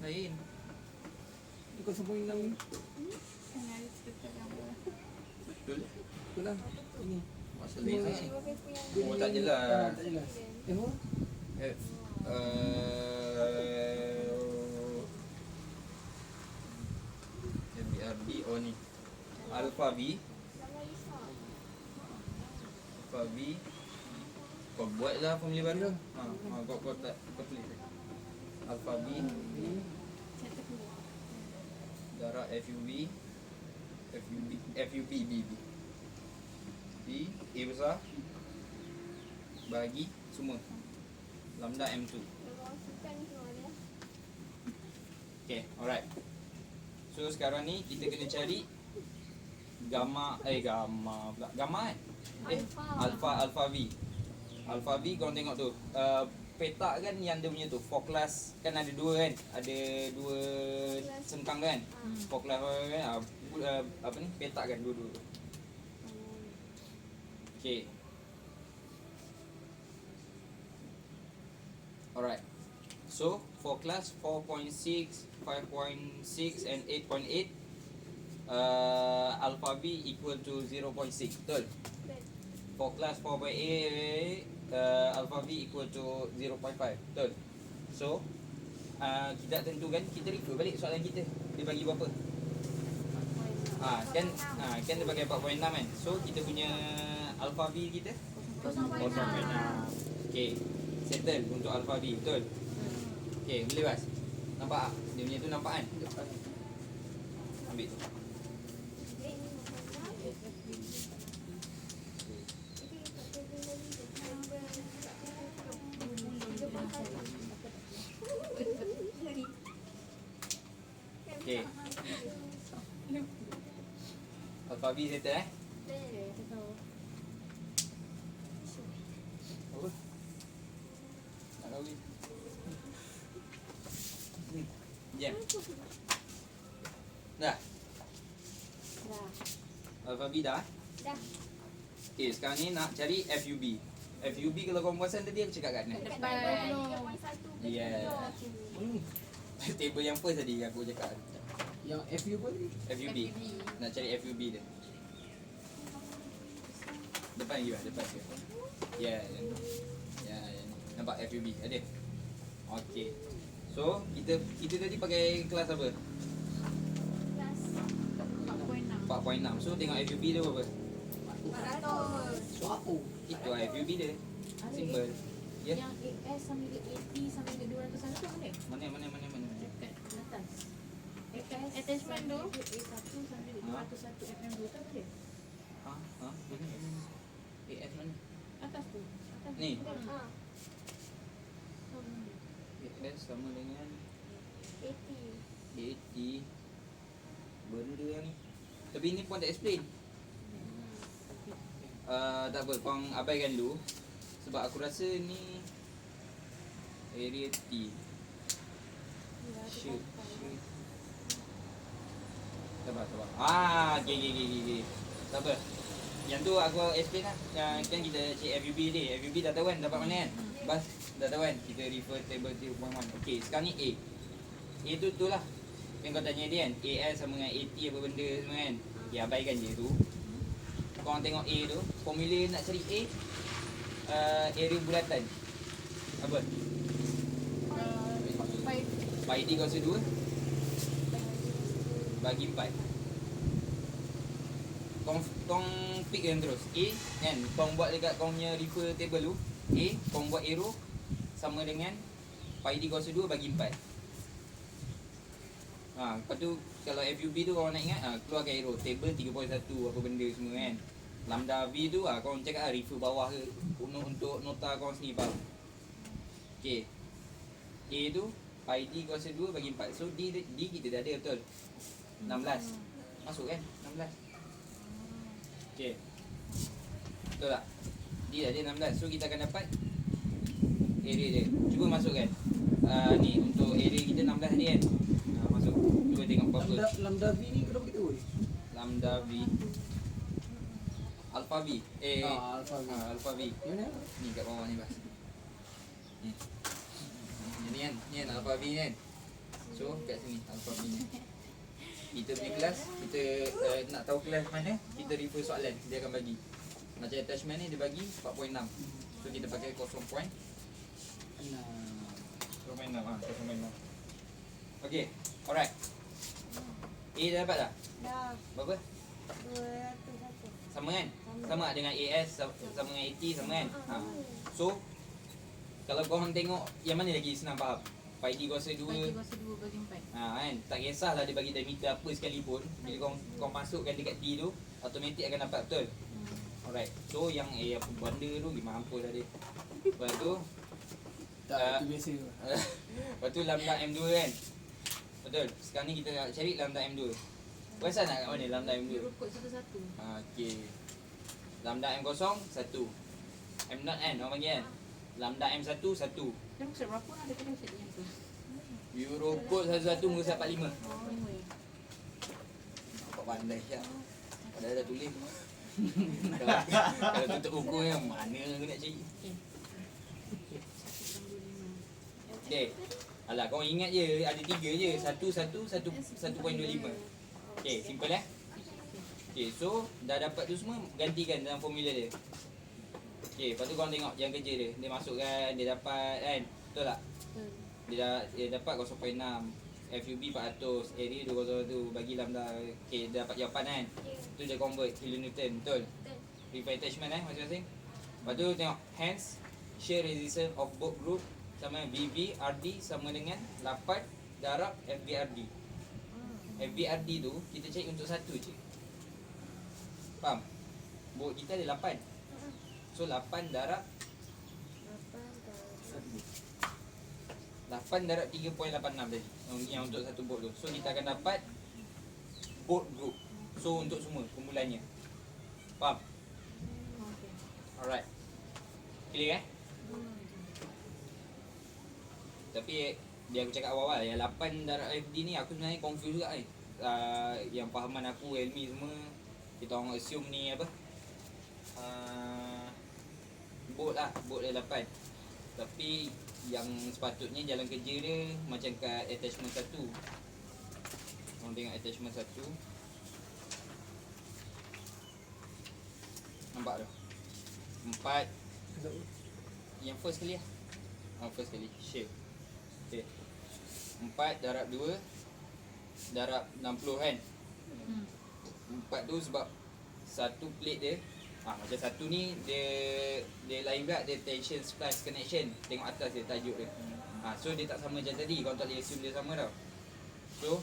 Lain. Itu 0.6 ni. Kena ada cerita gambar. Betul. Betul lah. Ini. Masalah lain Dua ni. paper yang Oh, tak jelas. Tak jelas. Apa? FBRD. Oh ni Alpha V. gambar risau. Alpha V. Kau buat lah formula baru. Kau tak, kau tulis. Alpha V darab FUV B A besar bagi semua Lambda M2. Memang sukan semua dia. Okay, alright. So sekarang ni kita kena cari gamma pula. Gamma kan? Alpha V. Alpha V korang tengok tu. Peta kan yang dia punya tu, forecast kan ada dua kan? Ada dua sengkang kan? Forecast kan? Apa ni? Peta kan dua-dua. Okay. Alright. So for class 4.6, 5.6 and 8.8, alpha V equal to 0.6. Betul? Betul. For class 4.8, alpha V equal to 0.5. Betul? So kita tentukan, kita refer balik soalan kita. Dia bagi berapa? Kan dia bagi 4.6 kan. So kita punya alpha V kita 0.6. Okay. Settle untuk alpha V. Betul? Okay, boleh Bas? Nampak tak? Dia punya tu nampak kan? Ambil tu. Okay. Alpha V settle Apa? Tak kahwin. Jam. Dah? Alpha V dah? Dah. Okay, sekarang ni nak cari FUB. FUB kalau korang perasan tadi aku cakap kat mana? Depan. Yeah. Table yang first tadi aku cakap. Yang FU pun ni. FUB. Nak cari FUB dia. Depan lagi Bas, depan ke? Ya, nampak FUB ada. Okey. So, kita tadi pakai kelas apa? Kelas 4.6. So, tengok FUB dia berapa? 400. Suatu. Itu lah FUB dia. Simple. Ya. Yang AS sama dengan 80 sama dengan 201 mana? Mana? Dekat atas. AS Attachment tu? A1 sama dengan 201 FM2 tu boleh? Ha? Mana? AS mana? Atas tu. Atas. Ni. Ha. AS sama dengan 80. 80. Benda yang ni. Tapi ni pun tak explain. Tak apa, korang abaikan dulu. Sebab aku rasa ni area T. Shoot. Sabar. Okay. Tak apa. Yang tu aku explain lah. Kan kita cek FUB ni. FUB dah tahu kan dapat mana kan? Bas dah tahu kan? Kita refer table 3.1. Okay, sekarang ni A. A tu lah. Yang kau tanya dia kan? AS sama dengan 80 apa benda semua kan? Ya, abaikan je tu. Korang tengok A tu. Formula nak cari A. Area bulatan. Apa? Pi D kuasa 2 bagi 4. Kong pick yang terus. A kan, kong buat dekat kong punya refer table tu. A, kong buat arrow sama dengan pi D kuasa 2 bagi 4. Lepas tu kalau FUB tu korang nak ingat, keluarkan arrow table 3.1 apa benda semua kan. Lambda V tu korang cakap refer bawah ke untuk nota korang sendiri faham. Okay. A tu pi D kuasa 2 bagi 4. So D kita dah ada betul. 16. Masuk kan? 16. Okay. Betul tak? D dah ada 16. So kita akan dapat area dia. Cuba masukkan. Ni untuk area kita 16 tadi kan. Masuk. Cuba tengok berapa. Lambda V ni kenapa kita boleh? Lambda V. Alpha V. Alpha V. Alpha V. Yang mana? Ni kat bawah ni Bas. Ni kan? Ni kan Alpha V kan? So kat sini Alpha V ni. Kita punya kelas, kita nak tahu kelas mana, kita refer soalan, dia akan bagi. Macam attachment ni dia bagi 4.6. So kita pakai 0.6. 0.6. Okay, alright. A dah dapat tak? Dah. Berapa? 201. Sama kan? Sama dengan AS, sama dengan 80, sama kan? So, kalau korang tengok, yang mana lagi senang faham? Pi D kuasa 2 Pi D kuasa 2 bagi 4. kan? Tak kisahlah dia bagi diameter apa sekalipun. Bila kau masukkan dekat D tu, automatik akan dapat betul. Alright. So yang apa benda tu gimana apa dah dia. Lepas tu Tak, itu biasa. Lepas tu lambda M2 kan. Betul. Sekarang ni kita nak cari lambda M2. Perasan tak kat mana lambda M2? Euro code satu-satu. Okey. Lambda M0 1. M0 kan orang panggil kan. Lambda M1 1. Dia maksud berapa ada kena maksud yang tu? Euro code 11 muka 45. Oh, lima. Nampak pandai siap. Padahal dah tulis. Kalau tutup buku yang mana aku nak cari. Okey. Alah kau ingat je ada 3 je. 1 1.25. Okey, simple Okey, so dah dapat tu semua gantikan dalam formula dia. Okey, lepas tu korang tengok yang kerja dia. Dia masukkan, dia dapat kan. Betul tak? Dia dapat 0.6. FUB 400, area 201 bagi lambda. Okey, dia dapat jawapan kan. Tu dia convert kilonewton, betul? Refer attachment masing-masing. Lepas tu tengok hence shear resistance of both group sama VB RD sama dengan 8 darab FBRD. FBRD tu kita cari untuk satu je. Faham? Bot kita ada 8. So 8 darab 8 darab 3.86 tadi. Yang untuk satu bot tu. So kita akan dapat bot group. So untuk semua kumpulannya. Faham? Alright. Clear Tapi dia aku cakap awal-awal yang 8 darab FD ni aku sebenarnya confused juga yang fahaman aku Elmi semua kita orang assume ni apa bot dia 8. Tapi yang sepatutnya jalan kerja dia macam kat attachment 1. Orang tengok attachment 1. Nampak tu 4 yang first kali first kali shape. Okay. 4 darab 2 darab 60 kan. 4 tu sebab satu plate dia macam satu ni dia lain pula, dia tension splice connection. Tengok atas dia tajuk dia. So dia tak sama macam tadi. Kau tak boleh assume dia sama tau. So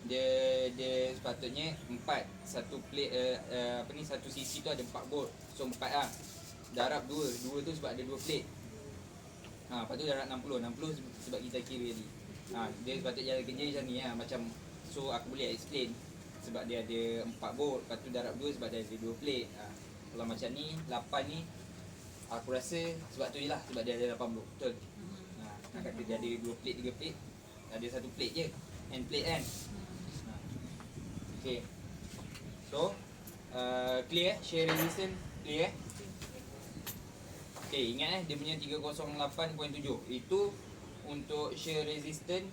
dia sepatutnya 4 satu plate satu sisi tu ada 4 bolt. So 4 darab 2 tu sebab ada 2 plate. Lepas tu darab 60 sebab kita kira tadi. Dia sepatutnya jalan kerja macam ni macam so aku boleh explain sebab dia ada 4 bolt. Lepas tu darab 2 sebab dia ada 2 plate. Kalau macam ni 8 ni aku rasa sebab tu je lah, sebab dia ada 8 bolt. Betul? Kata dia ada 2 plate 3 plate, ada satu plate je, end plate kan. Okay. So clear shear resistance clear Okay, ingat dia punya 308.7 itu untuk shear resistance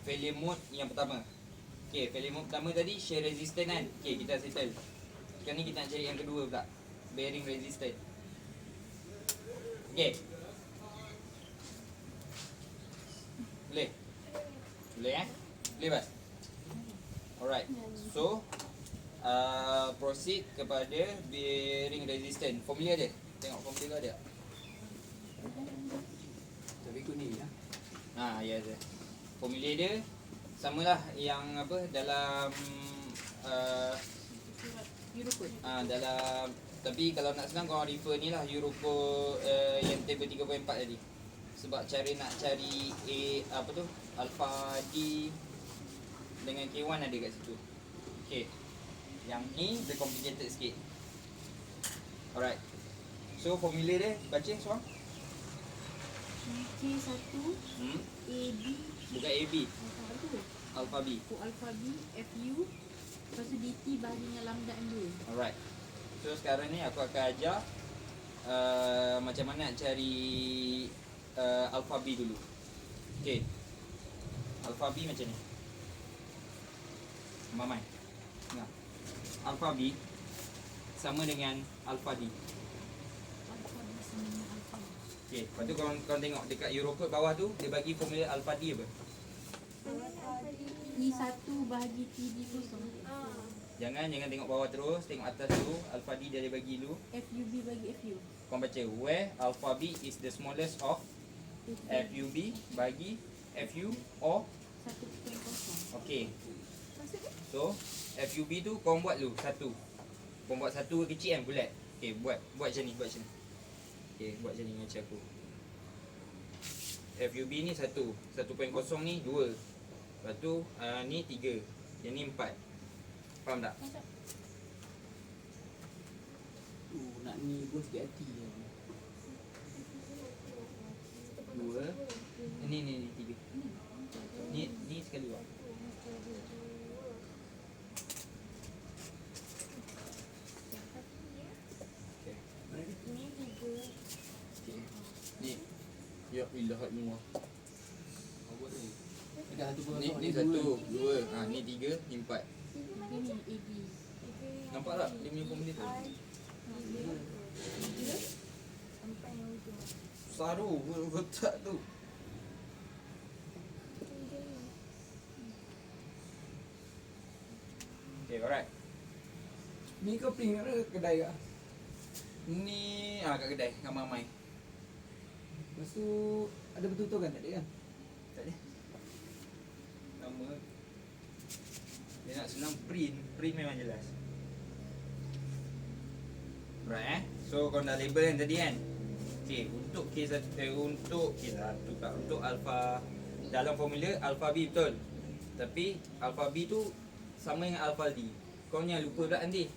failure mode yang pertama. Okay, failure mode pertama tadi shear resistance kan. Okay, kita settle. Sekarang ni kita nak cari yang kedua pula, bearing resistance. Okay, boleh? Boleh Boleh Bas? Alright, so proceed kepada bearing resistance. Formula dia, tengok formula dia. Tapi ikut ni lah. Ya yes. Formula dia samalah yang apa dalam Euro code. Dalam, tapi kalau nak senang kau refer ni lah Eurocode yang table 3.4 tadi. Sebab cara nak cari apa tu alpha D dengan K1 ada kat situ. Okay, yang ni dia complicated sikit. Alright, so formula dia baca Suang. K1 AB Bukan AB, apa tu? alpha B. Alpha B FU lepas tu DT bahagi dengan lambda M2. Alright, so sekarang ni aku akan ajar macam mana nak cari alpha B dulu. Okay, alpha B macam ni. Mamai. Nah, alpha B sama dengan alpha D. Alpha B sama dengan alpha. Okay, lepas tu kau tengok dekat Eurocode bawah tu dia bagi formula alpha D apa? E1 bahagi TD0. Jangan tengok bawah terus, tengok atas dulu. Alpha D dia bagi dulu. FUB bagi FU. Kau baca where alpha B is the smallest of FUB bagi FU or 1.0. okay. So FUB tu kau buat dulu satu. Kau buat satu kecil kan bulat. Okay, buat macam ni, Okay, buat macam ni macam aku. FUB ni 1. 1.0 ni 2. Lepas tu ni 3. Yang ni 4. Faham tak? Nak ni pun sikit hati je. 2. Ni 3. Ni sekali buat. Okay. Ini 3. Ni. Ya ilah Allah. Dekat satu pun Ni 1, 2. Ni 3, ni 4. Ini AB. Nampak tak dia punya formula tu? Sampai yang hujung. Saru kotak tu. Okay, alright. Ni kau print kat mana? Kedai ke? Ni kat kedai ramai-ramai. Lepas tu ada betul-betul kan? Tak ada kan? Tak ada. Nama dia nak senang print memang jelas. Right So kau dah label kan tadi kan. Okay, untuk K1 untuk K1 tak, untuk alpha dalam formula alpha B betul. Tapi alpha B tu sama dengan alpha D. Kau jangan lupa pula nanti.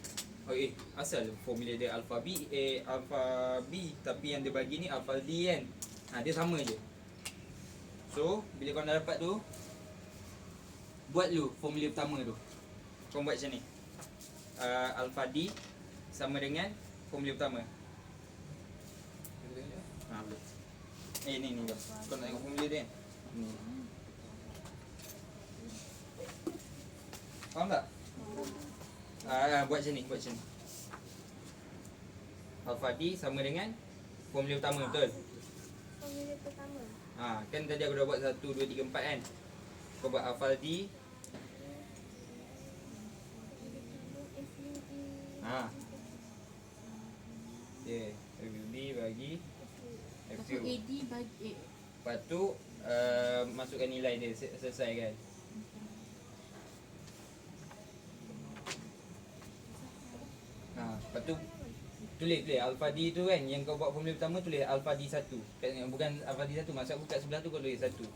Oh asal formula dia alpha B alpha B tapi yang dia bagi ni alpha D kan. Dia sama je. So bila kau dah dapat tu, buat dulu formula pertama tu. Kau buat macam ni. Alpha D sama dengan formula pertama. Boleh. Ni bang. Kau nak tengok formula dia kan? Ni. Faham tak? Buat macam ni, Alpha D sama dengan formula pertama betul? Formula pertama. Kan tadi aku dah buat 1, 2, 3, 4 kan? Kau buat alpha D. Okay, FUB bagi Lepas FU. tu AD bagi Lepas tu masukkan nilai dia, selesai kan? Lepas tu tulis alpha D tu kan, yang kau buat formula pertama tulis alpha D1. Bukan alpha D1, maksud aku kat sebelah tu kau tulis 1. 1,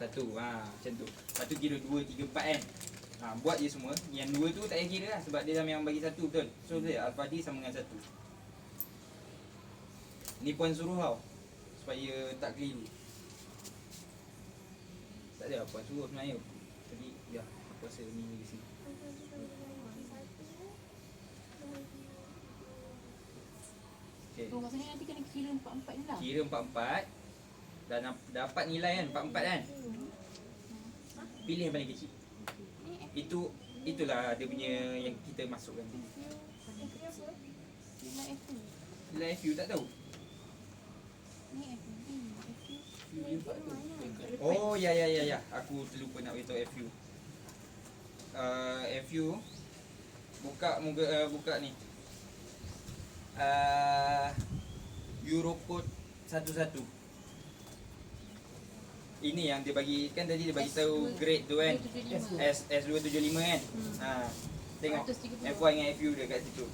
macam tu. Lepas tu kira 2, 3, 4 kan. Buat je semua. Yang 2 tu tak payah kira lah sebab dia dah memang bagi 1 betul. So tulis alpha D sama dengan 1. Ni puan suruh tau, supaya tak keliru. Tak ada puan suruh sebenarnya. Jadi ya, aku rasa ni lagi sini. Okay. Oh, maksudnya nanti kena kira 4-4 ni lah. Kira 4-4. Dah dapat nilai kan 4-4 kan. Pilih yang paling kecil. Itulah dia punya yang kita masukkan. Nilai FU. Nilai FU tak tahu. Ni FB. Oh ya. Aku terlupa nak beritahu FU. FU buka ni. Eurocode 11. Ini yang dia bagi kan tadi dia bagi tahu grade tu kan. S275 kan. Tengok 430. FY dengan FU dia kat situ.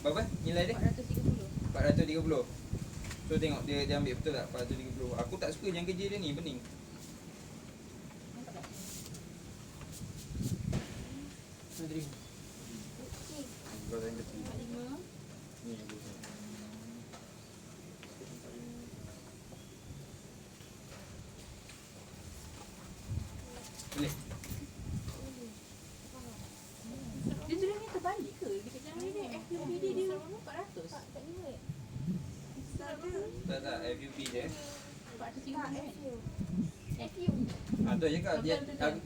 Berapa nilai dia? 430. 430. So tengok dia ambil betul tak 430. Aku tak suka yang kerja dia ni pening. Nak terima. Kau tengok betul. 45. Ni aku tengok. Boleh. Dia tulis ni terbalik ke? Dekat jalan ni FUPD dia 400. Tak FUB je. 430 kan? FU. Tu je kau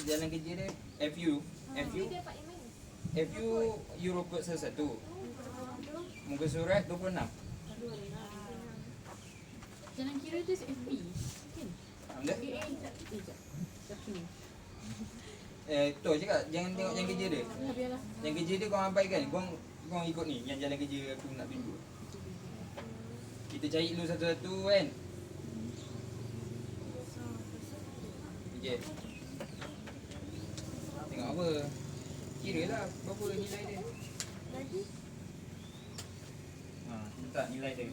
jalan kerja dia FU. FU Dia dapat yang mana? FU Eurocode 11. Muka surat 26. Jalan kira tu FB. Kan? Faham tak? Sekejap. Satu ni. Tu je kak, jangan tengok yang kerja dia. Dah biarlah. Yang kerja dia kau abaikan. Kau ikut ni yang jalan kerja aku nak tunjuk. Kita cari dulu satu-satu kan. Okay. Tengok apa. Kira lah berapa nilai dia. Lagi Letak nilai dia.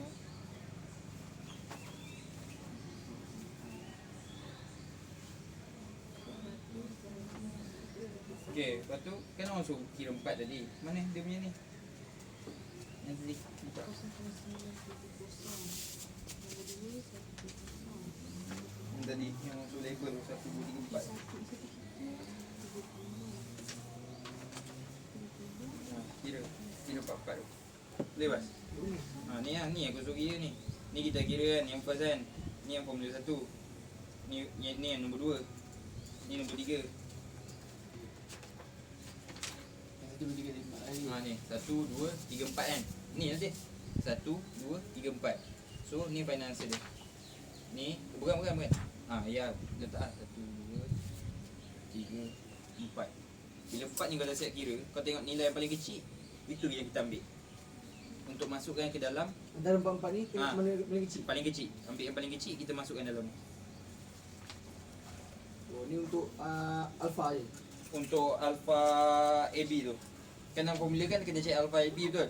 Okay, lepas tu kan orang suruh kira 4 tadi. Mana dia punya ni? Yang tadi buka. Yang tadi yang orang suruh label 1, 2, 3, 4. Kira 4 tu. Boleh Bas? Ni lah, ni aku suruh kira ni. Ni kita kira kan yang first kan. Ni yang formula 1. Ni yang nombor 2. Ni nombor 3. Yang 1, 2, 3, 4. Ni 1, 2, 3, 4 kan. Ni nanti 1, 2, 3, 4. So ni final answer dia. Ni bukan. Ya, letak lah 1, 2, 3, 4. Bila 4 ni kau dah siap kira, kau tengok nilai yang paling kecil, itu yang kita ambil. Untuk masukkan ke dalam Antara 4-4 ni tengok mana paling kecil. paling kecil. Ambil yang paling kecil, kita masukkan dalam ni. Oh, ni untuk alpha je. Untuk alpha AB tu. Kan dalam formula kan kena cek alpha AB betul?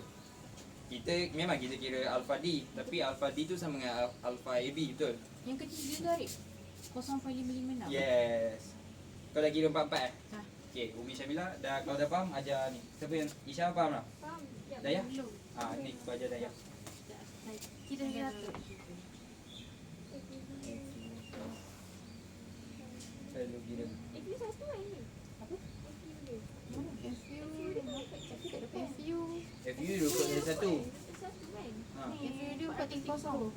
Memang kita kira alpha D, tapi alpha D tu sama dengan alpha AB betul? Yang kecil dia tu Arif 0.556. Yes. Kau dah kira 4-4 eh? Dah. Okay, Umi Syamila dah, kau dah faham? Ajar ni. Siapa yang Isya faham tak? Faham? Ya, Dayah? belum. Ni kau ajar Dayah. Kita dah satu. Saya dulu kira. FU satu kan ni? Apa? FU dia. Mana? FU dia tak ada FU. FU dulu kau ada satu. Satu kan? Ha. FU dia 4.0.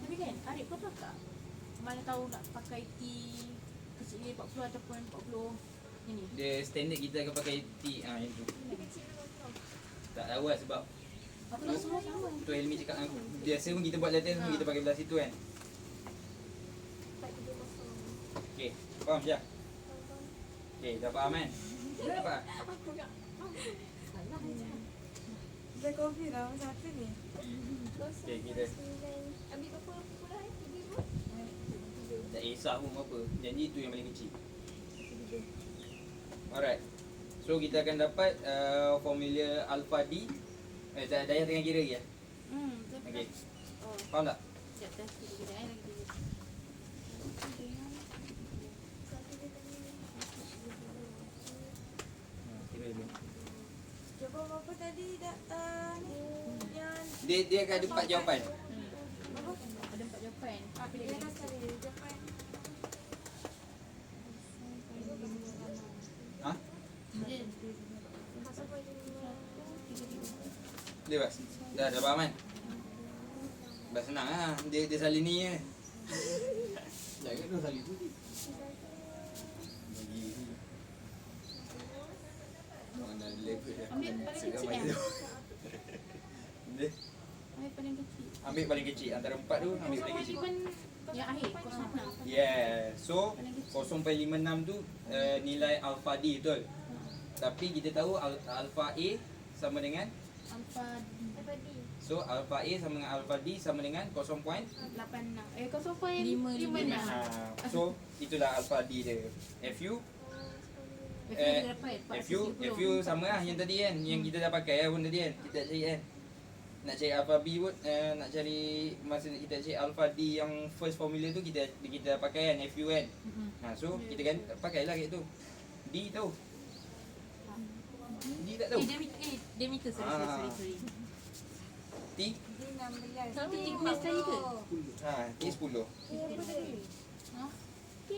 Tapi kan Arif kau tahu tak? Mana tahu nak pakai T kecil dia 40 ataupun 40 ini. Dia standard kita akan pakai T. Yang tu. Dia kecil memang tau. Tak tahu lah sebab Apa nak semua sama. tu Helmi cakap dengan aku. Biasa pun kita buat latihan pun kita pakai belah situ kan. 430. Okay, faham Syah? Okay, dah faham kan? Dapat? Aku nak. Salah je. Dah confuse lah masa apa ni? Okay, kira. Ambil berapa pula eh? 3 Tak kisah pun apa. Janji tu yang paling kecil. Alright. So kita akan dapat formula alpha D. Dayah tengah kira lagi ya? Betul. Okay. Oh, Faham tak? sekejap test dulu kejap lagi dulu. Kira dulu. Jawapan berapa tadi ni? Yang Dia akan ada 4 jawapan. apa? Ada 4 jawapan. Apa dia Dia kena dah sekali jawapan. Ha? Dia Masa apa je ni? Boleh Bas? Dah faham kan? Bas senang lah. Dia salin ni je. Jangan dah salih tu. Bagi orang dah level dah. ambil paling Seram kecil macam kan? tu. Boleh? Ambil paling kecil. Ambil paling kecil. Antara 4 tu ambil paling kecil. Yang akhir 0.6. Yeah. So 0.56 tu nilai alpha D betul. Tapi kita tahu alpha A sama dengan Alpha Apa D? so alpha A sama dengan alpha D sama dengan 0.5. 0.56. So itulah alpha D dia. FU FU dia dapat FU sama lah yang tadi kan. Yang kita dah pakai lah pun tadi kan. Kita cari kan. Nak cari alpha B pun nak cari masa kita cari alpha D yang first formula tu kita dah pakai kan FU kan. So kita kan pakailah kat tu. D tu. D tak tahu. Diameter sorry. T D16. Sama thickness tadi ke? T 10. Apa tadi? Ha? T.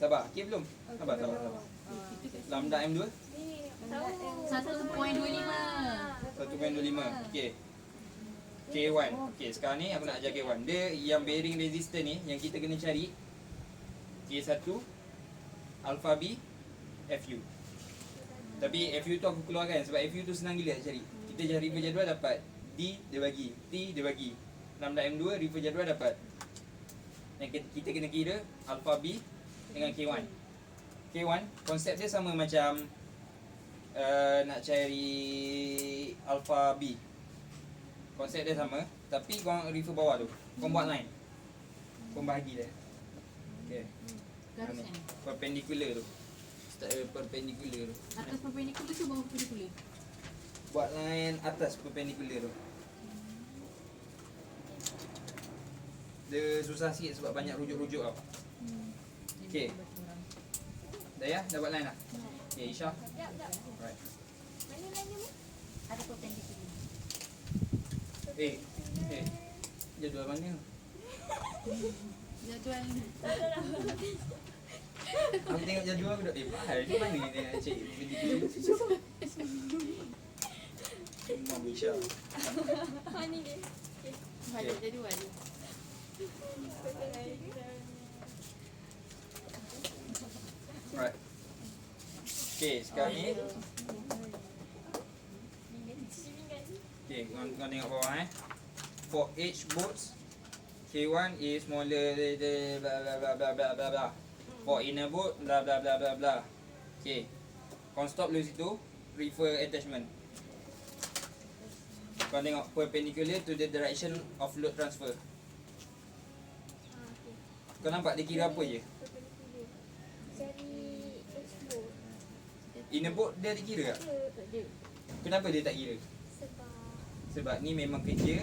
Sabar, K belum? Sabar. Lambda M2 Ni tahu. 1.25. 1.25. Okey. K1. Okey, sekarang ni aku nak ajar K1. Dia yang bearing resistor ni yang kita kena cari K1 alpha B FU. Tapi FU tu aku keluarkan sebab FU tu senang gila nak cari. Kita cari refer jadual dapat D dia bagi, T dia bagi. Lambda M2 refer jadual dapat. Yang kita kena kira alpha B dengan K1. K1 konsep dia sama macam nak cari alpha B. Konsep dia sama, tapi korang refer bawah tu. Korang buat line. Korang bahagi dia. Okay. Garis kan? Perpendicular tu. Start perpendicular tu. Atas perpendicular tu bawah perpendicular. Buat line atas perpendicular tu. Dia susah sikit sebab banyak rujuk-rujuk tau. Okay. Dayah, dapat line lah? Okay, Isha. Jap. Right. Mana lainnya ni? Ada perpendicular. Jadual mana? Jadual ni. Aku tengok jadual aku dah, bahal ni mana ni tengok cik Memang Isha. Ni dia. Balik jadual ni. Right. Okay, sekarang ni okay, kau tengok bawah For each boats, K1 is smaller blah blah blah blah blah blah blah. For inner boat, blah blah blah blah blah. Okay. Kau stop dulu situ. Refer attachment. Kau tengok perpendicular to the direction of load transfer. Kau nampak dia kira apa je? Cari explore. Inner boat dia tak kira tak? Tak ada. Kenapa dia tak kira? Sebab Sebab ni memang kerja,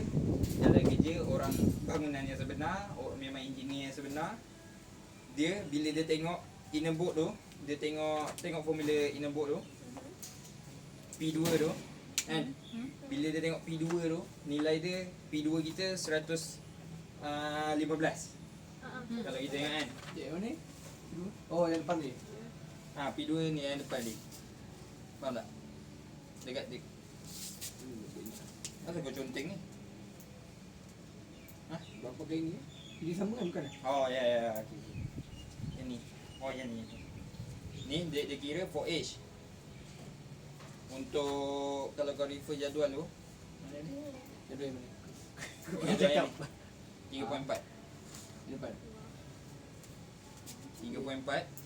dalam kerja orang bangunan yang sebenar, memang engineer yang sebenar. Dia bila dia tengok inner boat tu, dia tengok formula inner boat tu, P2 tu kan. Bila dia tengok P2 tu, nilai dia P2 kita 115. Kalau kita tengok kan. Cik, mana ni? Oh, yang depan ni. P2 ni yang depan ni. Faham tak? Dekat dia. Asal kau conteng ni? Berapa kali ni? Ini sama kan bukan? Oh ya. Okay. Yang ni. Oh yang ni. Ni dia kira for age. Untuk kalau kau refer jadual tu, mana ni? Jadual yang mana? Jadual yang ni. 3.4. Depan. 3.4.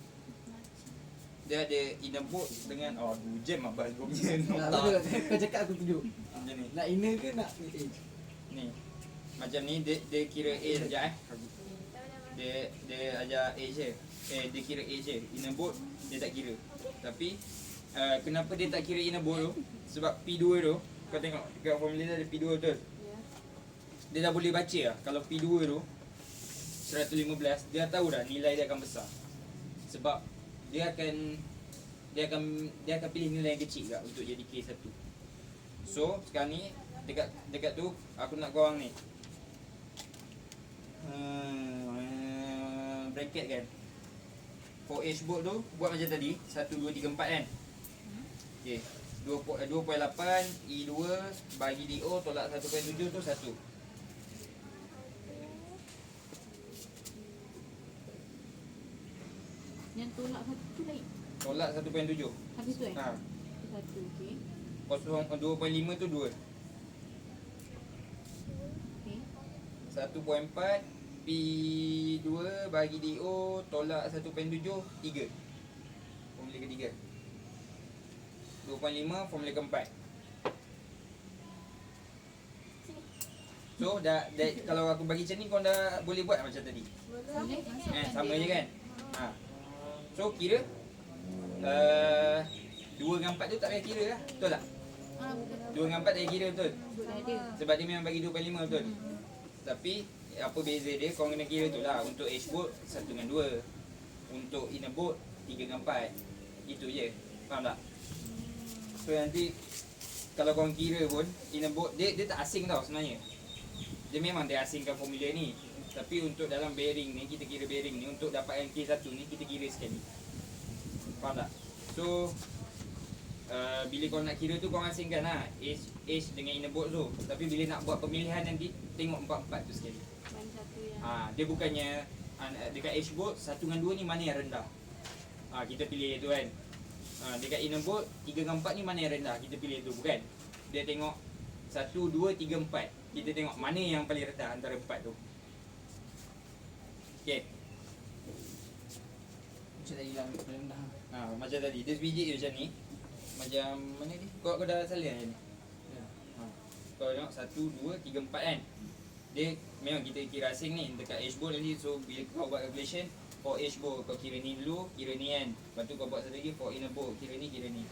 Dia ada inner boat dengan 2 jam lah bahas punya Nah, nota. kau cakap aku tunjuk. Macam ni. Nak inner ke nak age? Ni. Macam ni dia kira A saja Dia ajar age je. Dia kira age je. Inner boat dia tak kira. Tapi kenapa dia tak kira inner boat tu? Sebab P2 tu, kau tengok dekat formula dia ada P2 betul. Dia dah boleh baca lah. Kalau P2 tu 115, dia tahu dah nilai dia akan besar. Sebab dia akan pilih nilai yang kecil tak untuk jadi K1. So sekarang ni dekat tu aku nak korang ni bracket kan. For H board tu buat macam tadi 1, 2, 3, 4 kan. Okay, 2.8 E2 bagi DO tolak 1.7 tu 1. Yang tolak satu tu lain. Tolak 1.7. Habis tu Ha. Satu, okey. 2.5 tu 2. Okey. 1.4 P2 bagi DO tolak 1.7 3. Formula ketiga. 2.5 formula keempat. So dah kalau aku bagi macam ni kau dah boleh buat macam tadi. Boleh. Sama je kan? So kira 2 dengan 4 tu tak payah kira lah. Betul tak? Betul. 2 dengan 4 tak payah kira betul. Ada. Sebab dia memang bagi 2.5 betul. Tapi apa beza dia kau kena kira tu lah. Untuk H boat 1 dengan 2. Untuk inner boat 3 dengan 4. Itu je. Faham tak? So nanti kalau kau kira pun inner boat dia tak asing tau sebenarnya. Dia memang dia asingkan formula ni. Tapi untuk dalam bearing ni, kita kira bearing ni untuk dapatkan K1 ni kita kira sekali. Faham tak? So bila kau nak kira tu kau asingkan lah H dengan inner boat tu. Tapi bila nak buat pemilihan nanti tengok 4-4 tu sekali. Mana satu yang Dia bukannya dekat H boat 1 dengan 2 ni mana yang rendah. Kita pilih tu kan. Dekat inner boat 3 dengan 4 ni mana yang rendah, kita pilih tu bukan. Dia tengok 1, 2, 3, 4. Kita tengok mana yang paling rendah antara 4 tu. Okay. Macam tadi lah paling rendah. Macam tadi, dia sebiji je macam ni. Macam mana ni? Kau dah salin macam ni. Ya. Kau tengok 1, 2, 3, 4 kan. Dia memang kita kira asing ni dekat H-board nanti. So bila kau buat calculation for H-board kau kira ni dulu, kira ni kan. Lepas tu kau buat satu lagi for inner board, kira ni, kira ni.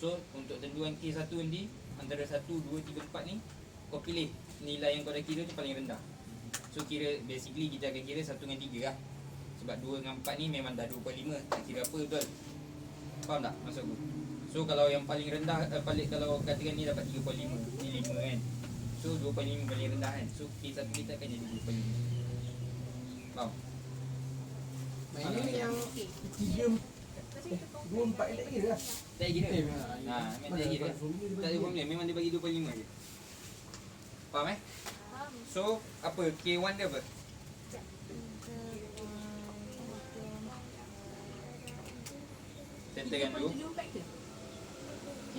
So untuk tentuan K1 nanti antara 1, 2, 3, 4 ni kau pilih nilai yang kau dah kira tu paling rendah. So kira basically kita akan kira 1 dengan 3 lah. Sebab 2 dengan 4 ni memang dah 2.5, tak kira apa betul. Faham tak maksud aku? So kalau yang paling rendah kalau katakan ni dapat 3.5, ni 5 kan. So 2.5 paling rendah kan. So K1 kita akan jadi 2.5. Faham? Main ni yang Okey. 2, 4 tak kira lah. Tak kira. Memang Memang tak kira. Tak ada formula, memang dia bagi 2.5 je. Faham Faham. So apa K1 dia apa? Settlekan dulu 3.74 ke?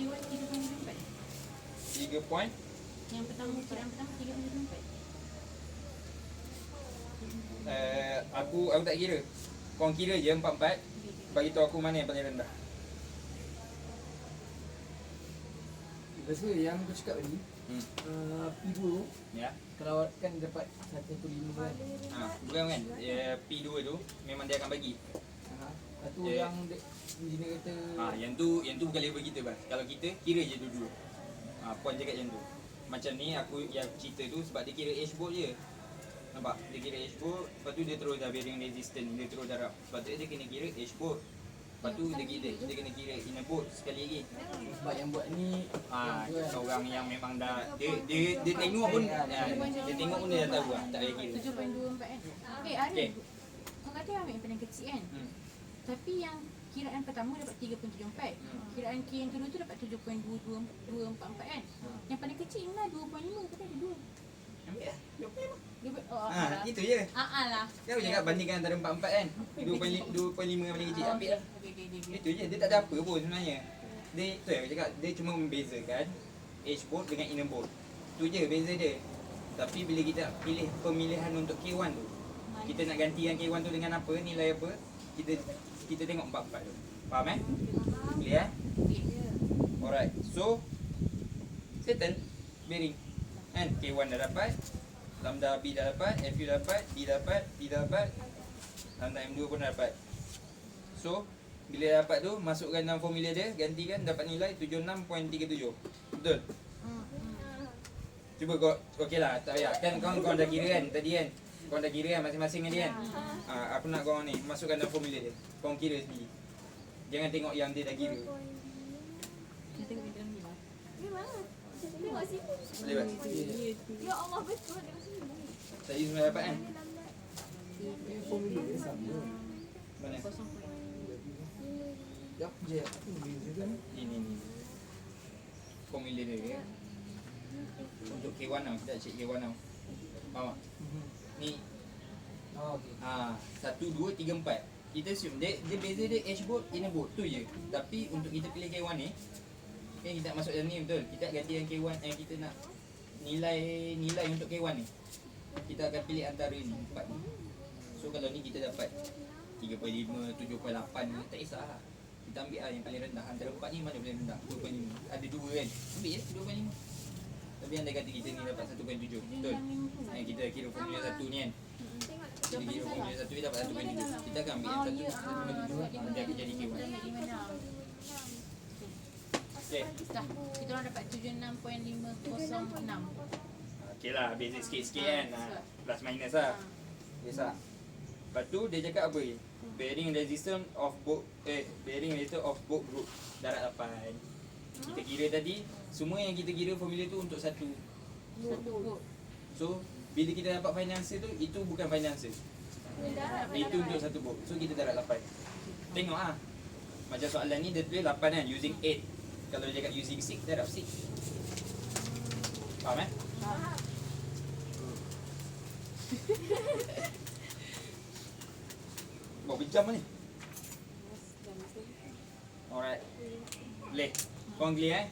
K1 3.74. 3 point. Yang pertama, kiraan pertama 3.74. Aku tak kira. Korang kira je 4-4. Bagi tahu aku mana yang paling rendah. Rasa yang kau cakap tadi P2 tu Ya. kalau kan dapat 1.5 kan. Bukan kan? P2 tu memang dia akan bagi. Lepas tu Yeah. yang engineer kata Yang tu bukan level kita bas. Kalau kita kira je dua-dua. Puan cakap macam tu. Macam ni aku yang cerita tu sebab dia kira edge bolt je. Nampak? Dia kira edge bolt, lepas tu dia terus dah bearing resistant, dia terus darab. Sebab tu dia kena kira edge bolt. Lepas tu dia kena kira inner bolt sekali lagi. sebab yang buat ni Orang yang memang dah dia tengok pun dia tengok pun dia dah tahu lah, tak payah kira. 7.24 kan? Arif, Okay. kau kata ambil yang paling kecil kan? Tapi yang kiraan pertama dapat 3.74. Kiraan K yang kedua tu dapat 7.244 kan? Yang paling kecil mana 2.5 ke ada 2? Ambil lah. Itu Itu je. lah. Kan aku cakap bandingkan antara 4-4 kan. 2.5 yang paling kecil. Ambil lah. Itu je, dia tak ada apa pun sebenarnya. Dia tu yang aku cakap, dia cuma membezakan edge bolt dengan inner bolt. Tu je beza dia. Tapi bila kita pilih pemilihan untuk K1 tu, kita nak gantikan K1 tu dengan apa, nilai apa, kita tengok 4-4 tu. Faham Clear Alright. So settle bearing. Kan K1 dah dapat, lambda B dah dapat, FU dapat, D dapat, P dapat, lambda M2 pun dah dapat. So bila dah dapat tu, masukkan dalam formula dia, gantikan, dapat nilai 76.37. Betul? Cuba kau, okey lah, tak payah. Kan kau dah kira kan tadi kan? Kau dah kira kan masing-masing kan dia kan? Aku nak kau ni, masukkan dalam formula dia. Kau kira sendiri. Jangan tengok yang dia dah kira. Kita tengok dalam ni lah. Memang. Tengok sini. Boleh tak? Ya Allah betul tengok sini. Tadi semua dapat kan? formula dia sama. Mana? 0.5. Jap je apa beza kan? Ni. Formula dia. Untuk K1 tau, kita cek K1 tau. Faham tak? Ni Okey. 1, 2, 3, 4. Kita assume dia beza dia edge bolt, inner bolt tu je. Tapi untuk kita pilih K1 ni, kan kita nak masuk dalam ni betul. Kita nak ganti yang K1 kita nak nilai untuk K1 ni. Kita akan pilih antara ni 4 ni. So kalau ni kita dapat 3.5, 7.8 ni tak kisah lah. Kita ambil lah yang paling rendah. Antara 4 ni mana paling rendah? 2.5. Ada 2 kan? Ambil je 2.5. Tapi anda kata kita ni dapat 1.7. Betul? Kita kira formula 1 ni kan. Kita kira formula 1 ni dapat 1.7. Kita akan ambil yang 1.7. Dia akan jadi K1. Okay. Dah, kita orang dapat 76.506. Okay lah, beza sikit-sikit kan. Plus minus lah. Yes lah. Lepas tu dia cakap apa ni? Bearing resistance of both bearing resistance of both group darat 8. Kita kira tadi, semua yang kita kira formula tu untuk satu. So, bila kita dapat financer tu, itu bukan financer. Itu untuk satu bolt. So, kita darat 8. Tengok ah. Macam soalan ni dia tulis 8 kan, using 8. Kalau dia cakap using 6, darab 6. Faham Berapa jam ni? Alright. Boleh. Korang clear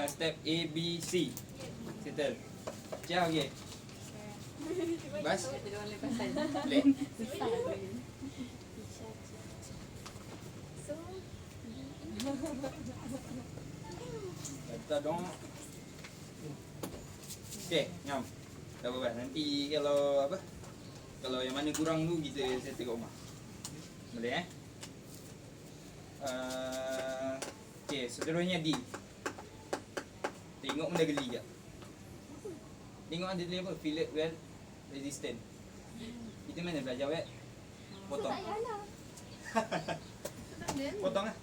step A, B, C. Settle. Ciao, okay. Bas? Boleh. So, Kata dong. Okay, nyam. Tak apa-apa. Nanti kalau apa? Kalau yang mana kurang tu kita settle kat rumah. Boleh okay, seterusnya D. Tengok benda geli ke? Tengok ada tulis apa? Fillet well resistant. Kita mana belajar web? Potong. tak payahlah. Potong lah.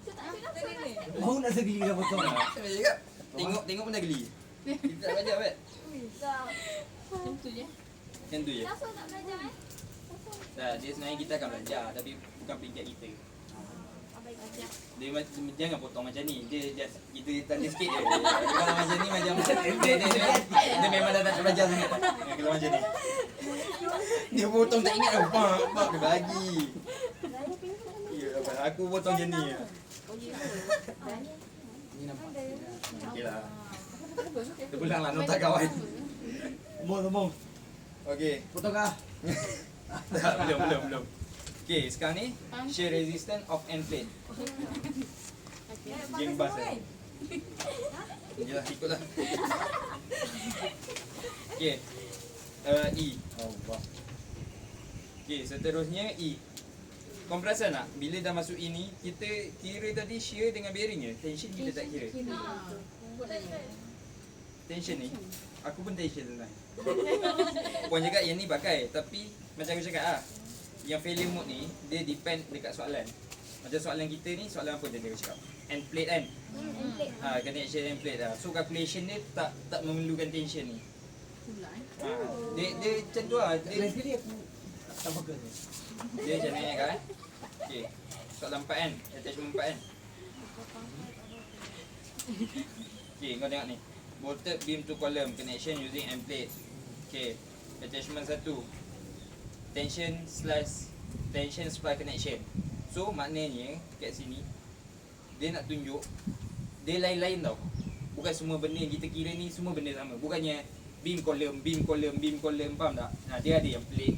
Mau nak segili dah potong. Saya cakap, tengok pun dah geli. Kita tak belajar bet. Macam tu je. Macam tu je. Langsung nak belajar Dah, dia sebenarnya kita akan belajar tapi bukan peringkat kita. Ajar. Dia jangan potong macam ni. Dia just kita tanda sikit je. Kalau macam ni macam dia memang dah tak belajar sangat. Kalau macam ni. Dia potong tak ingat dah. Pak dia bagi. Ya, aku potong macam ni. Ni nampak. Okeylah. Terpulang lah nota kawan. Sombong. Okey. Potong kah? Tak, belum. Okey, sekarang ni shear resistance of end plate. Game bas eh. Yalah, ikutlah. Okey. E. Allah. Okey, seterusnya E. Kau perasan tak? Bila dah masuk E ni, kita kira tadi shear dengan bearing je. Tension kita tak kira. Tension ni, aku pun tension sebenarnya. Puan cakap yang ni pakai, tapi macam aku cakap lah, yang failure mode ni, dia depend dekat soalan. Macam soalan kita ni, soalan apa tadi aku cakap? End plate kan? Connection end plate lah. So calculation dia tak memerlukan tension ni. Pula Dia macam tu lah. Lain sekali aku tak bagus ni. Dia macam ni kan? Okay. Soalan 4 kan? Attachment 4 kan? Okay, kau tengok ni. Bolted beam to column connection using end plate. Okay. Attachment 1. Tension supply connection. So maknanya kat sini dia nak tunjuk dia lain-lain tau. Bukan semua benda yang kita kira ni semua benda sama. Bukannya beam column, faham tak? Nah, dia ada yang plate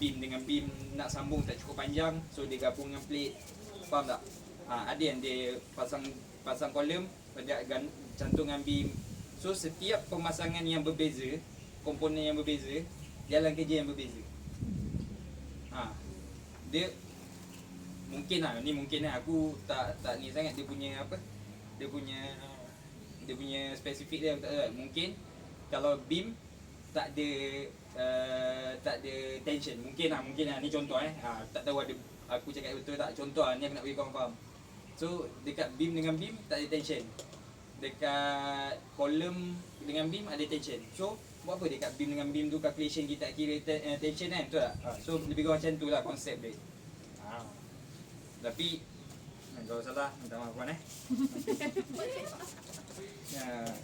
beam dengan beam nak sambung tak cukup panjang, so dia gabung dengan plate. Faham tak? Ada yang dia pasang column, cantum dengan beam. So setiap pemasangan yang berbeza, komponen yang berbeza, jalan kerja yang berbeza. Dia mungkin lah, ni mungkin lah, aku tak ni sangat dia punya apa, dia punya spesifik dia, aku tak tahu. Mungkin kalau beam tak ada tension, mungkin lah, ni contoh tak tahu ada aku cakap betul tak, contoh lah, ni aku nak bagi korang faham. So dekat beam dengan beam tak ada tension, dekat column dengan beam ada tension. So buat apa dekat beam dengan beam tu calculation kita tak kira tension kan, betul tak? So lebih kurang macam tu lah konsep dia. Tapi kalau salah minta maaf puan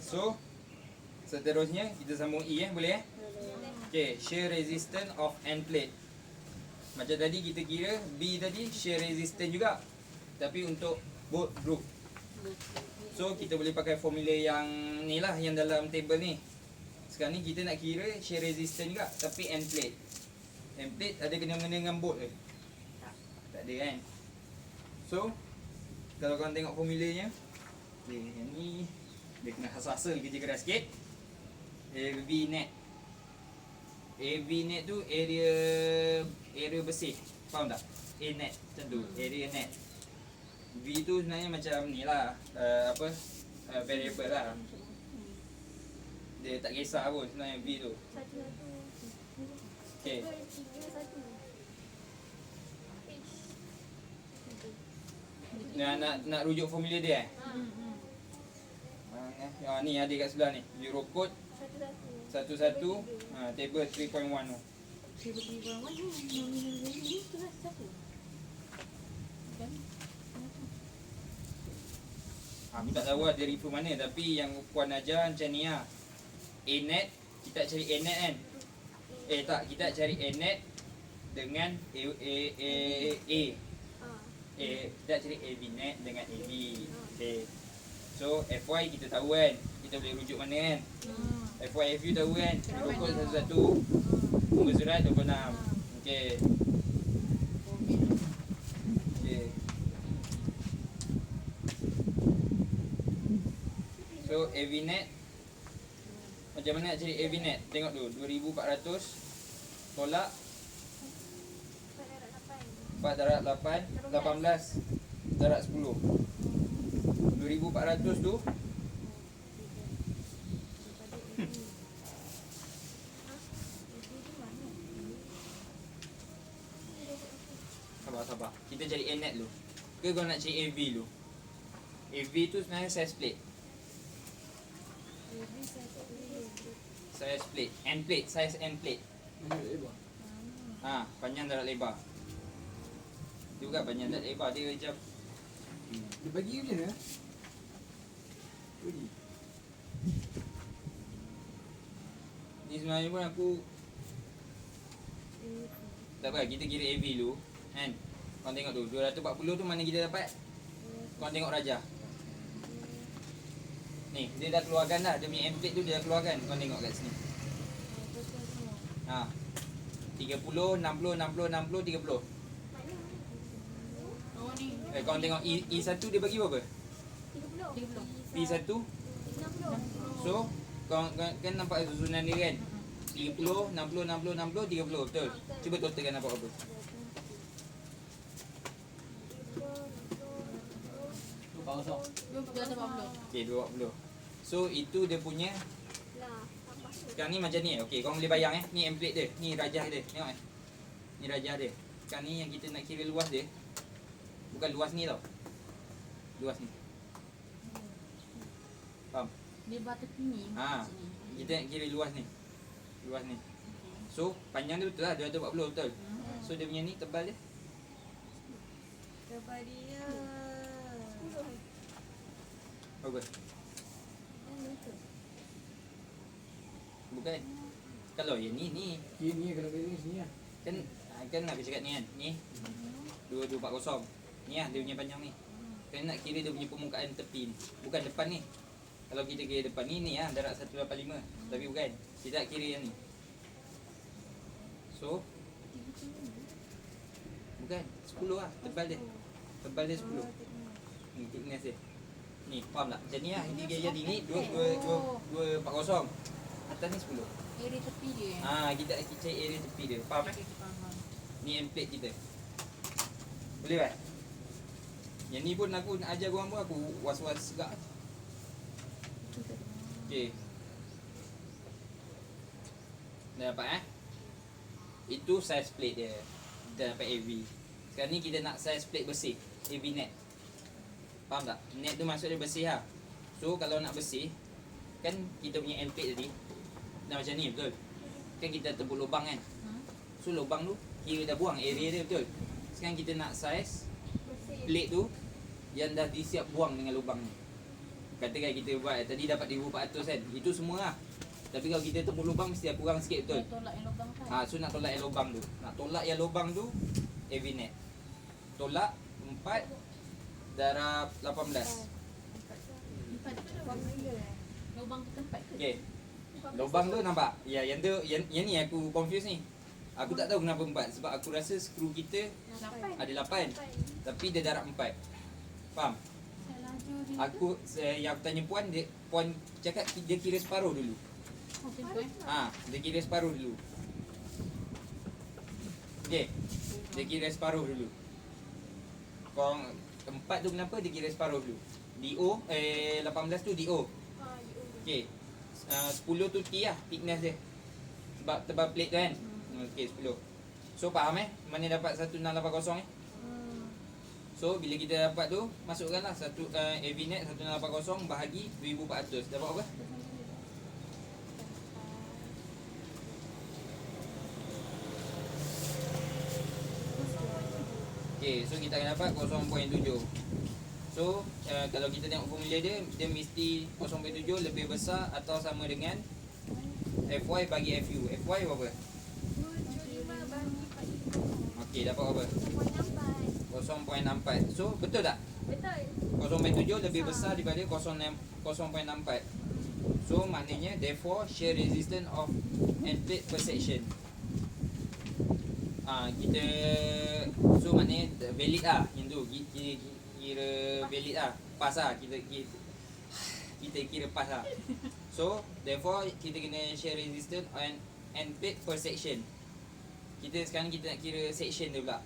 So seterusnya kita sambung E boleh Okay, shear resistance of end plate. Macam tadi kita kira B tadi shear resistance juga, tapi untuk bolt group. So kita boleh pakai formula yang ni lah, yang dalam table ni. Sekarang ni kita nak kira shear resistance juga, tapi end plate. End plate ada kena-mengena dengan bolt ke? Tak ada kan? So kalau korang tengok formulanya, yang ni dia kena hustle kerja keras sikit. AV net. AV net tu area bersih. Faham tak? A net macam tu, area net. V tu sebenarnya macam ni lah, variable lah. Dia tak kisah pun sebenarnya V tu. Okay. Nak rujuk formula dia ni ada kat sebelah ni. Euro code 11 table 3.1 tu. Aku tak tahu lah dia refer mana, tapi yang puan ajar macam ni lah. A net, kita cari A net kan? Kita cari A net dengan kita cari AV net dengan AV. Okay. So FY kita tahu kan, kita boleh rujuk mana kan? FY FU tahu kan? Rokok 11, muka surat 26. Okay. So AV net, macam mana nak cari AV net? Tengok dulu, 2400 tolak 4 darab 8, 18 darab 10. 2400 tu sabar. Kita cari A net dulu. Ke kau nak cari AV dulu? AV tu sebenarnya size plate. Lebih satu ni. Size plate. End plate. Size end plate. Mana lebar? Panjang darat lebar. Dia bukan panjang darat lebar. Dia macam Dia bagi macam mana? Bagi. ni sebenarnya pun aku tak apa, kita kira AV dulu kan. Kau tengok tu 240 tu mana kita dapat? Kau tengok Raja. Ni dia dah keluarkan dah. Dia punya template tu dia dah keluarkan. Kau tengok kat sini. 30, 60, 60, 60, 30. Oh ni. Kau tengok E1 dia bagi berapa? 30. P1 60. so kau kan nampak susunan dia kan? 30, 60, 60, 60, 30. Betul. Cuba totalkan nampak apa? 240. Okey, 20. So itu dia punya. Lah, tambah tu. Sekarang ni macam ni. Okey, kau boleh bayang ni template dia. Ni rajah dia. Tengok Ni rajah dia. Sekarang ni yang kita nak kira luas dia. Bukan luas ni tau. Luas ni. Faham? Lebar tepi ni. Sini. Kita nak kira luas ni. Luas ni. So panjang dia betul lah 240 betul. So dia punya ni tebal dia. Tebal dia. Berapa? Bukan. Kalau yang ni Kira ni kalau kira ni sini lah. kan nak cakap ni kan. Ni 2240. Ni lah dia punya panjang ni. Kan nak kira dia punya permukaan tepi ni. Bukan depan ni. Kalau kita kira depan ni lah darat 185. Tapi bukan. Kita nak kira yang ni. So bukan 10 lah tebal dia. Tebal dia 10. Ni thickness dia. Ni faham tak? Macam ni lah. Ini dia jadi ni 240. Atas ni 10. Area tepi dia. Kita nak cari area tepi dia. Faham eh? Faham. Ni template kita. Boleh tak? Yang ni pun aku nak ajar korang pun aku was-was juga. Okey. Dah dapat Itu size plate dia. Kita dapat AV. Sekarang ni kita nak size plate bersih. AV net. Faham tak? Net tu maksud dia bersih lah. So kalau nak bersih, kan kita punya end plate tadi dah macam ni betul? Kan kita tebuk lubang kan? So lubang tu kira dah buang area dia betul? Sekarang kita nak size plate tu yang dah disiap buang dengan lubang ni. Katakan kita buat tadi dapat 1400 kan? Itu semua lah. Tapi kalau kita tebuk lubang mesti kurang sikit betul? Tolak yang lubang kan. So nak tolak yang lubang tu. Nak tolak yang lubang tu AV net. Tolak 4 darab 18. Empat. Lubang tu tempat ke? Okey. Lubang tu nampak? Ya, yang ni aku confuse ni. Aku tak tahu kenapa 4 sebab aku rasa skru kita 8. ada 8 tapi dia darab 4. Faham? Yang aku tanya puan cakap dia kira separuh dulu. Oh, macam tu Dia kira separuh dulu. Okey. Dia kira separuh dulu. Kau 4 tu kenapa dia kira separuh dulu? DO 18 tu DO. Okey. 10 tu T lah, thickness dia. Sebab tebal plate tu kan. Okey, 10. So faham mana dapat 1680 So bila kita dapat tu, masukkanlah AV net 1680 bahagi 2400. Dapat apa? Okey, so kita akan dapat 0.7. So kalau kita tengok formula dia mesti 0.7 lebih besar atau sama dengan FY bagi FU. FY berapa? 75 bagi 45. Okey, dapat berapa? 0.64. So betul tak? Betul. 0.7 lebih besar daripada 0.64. So maknanya therefore shear resistance of end plate per section. Kita so maknanya valid lah yang tu. Kira valid lah, pas lah, kita kira pas lah. So therefore kita kena share resistance on end plate per section. Sekarang kita nak kira section dia pula.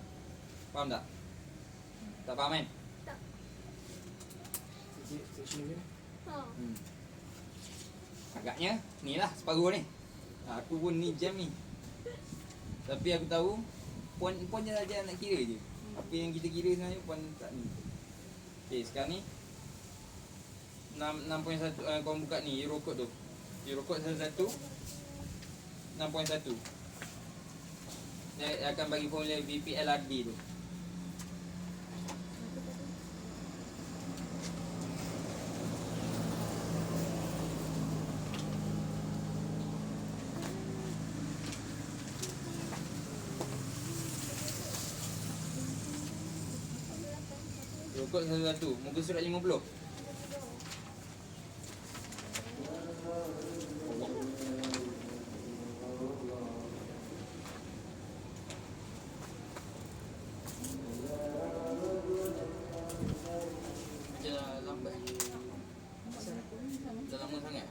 Faham tak? Tak faham kan? Section ni. Agaknya ni lah separuh ni. Aku pun ni jam ni. Tapi aku tahu puan je saja nak kira je. Apa yang kita kira sebenarnya puan tak ni. Okay, sekarang ni 6.1 korang buka ni Eurocode tu. Eurocode 11 6.1. Dia akan bagi formula VPLRD tu. Eurocode 11 muka surat 50. Dah lambat. Dah lama sangat.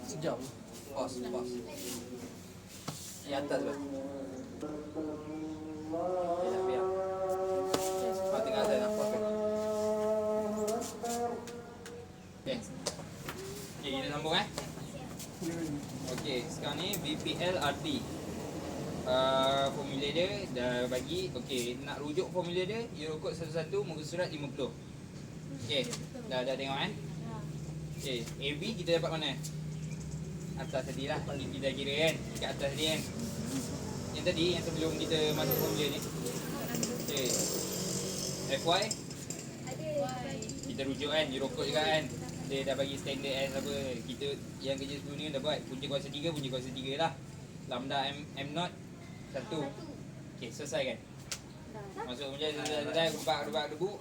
Sejam. Pause. Yang atas tu. Okay, dah biar. Kau tengah atas nampak ke? Okay. Okay, kita sambung Okay, sekarang ni VPLRD. Formula dia dah bagi. Okay, nak rujuk formula dia Eurocode 11 muka surat 50. Okay, dah tengok Okay, AV kita dapat mana? Atas tadi lah, kita kira kan. Kat atas tadi kan. Yang tadi, yang sebelum kita masuk formula ni. Okay, FY kita rujuk kan, Eurocode juga kan. Dia dah bagi standard as apa. Kita yang kerja sebelum ni dah buat punca kuasa 3, punca kuasa 3 lah. Lambda M0 1. Okay, selesai kan. Masuk punca selesai, rebak debu.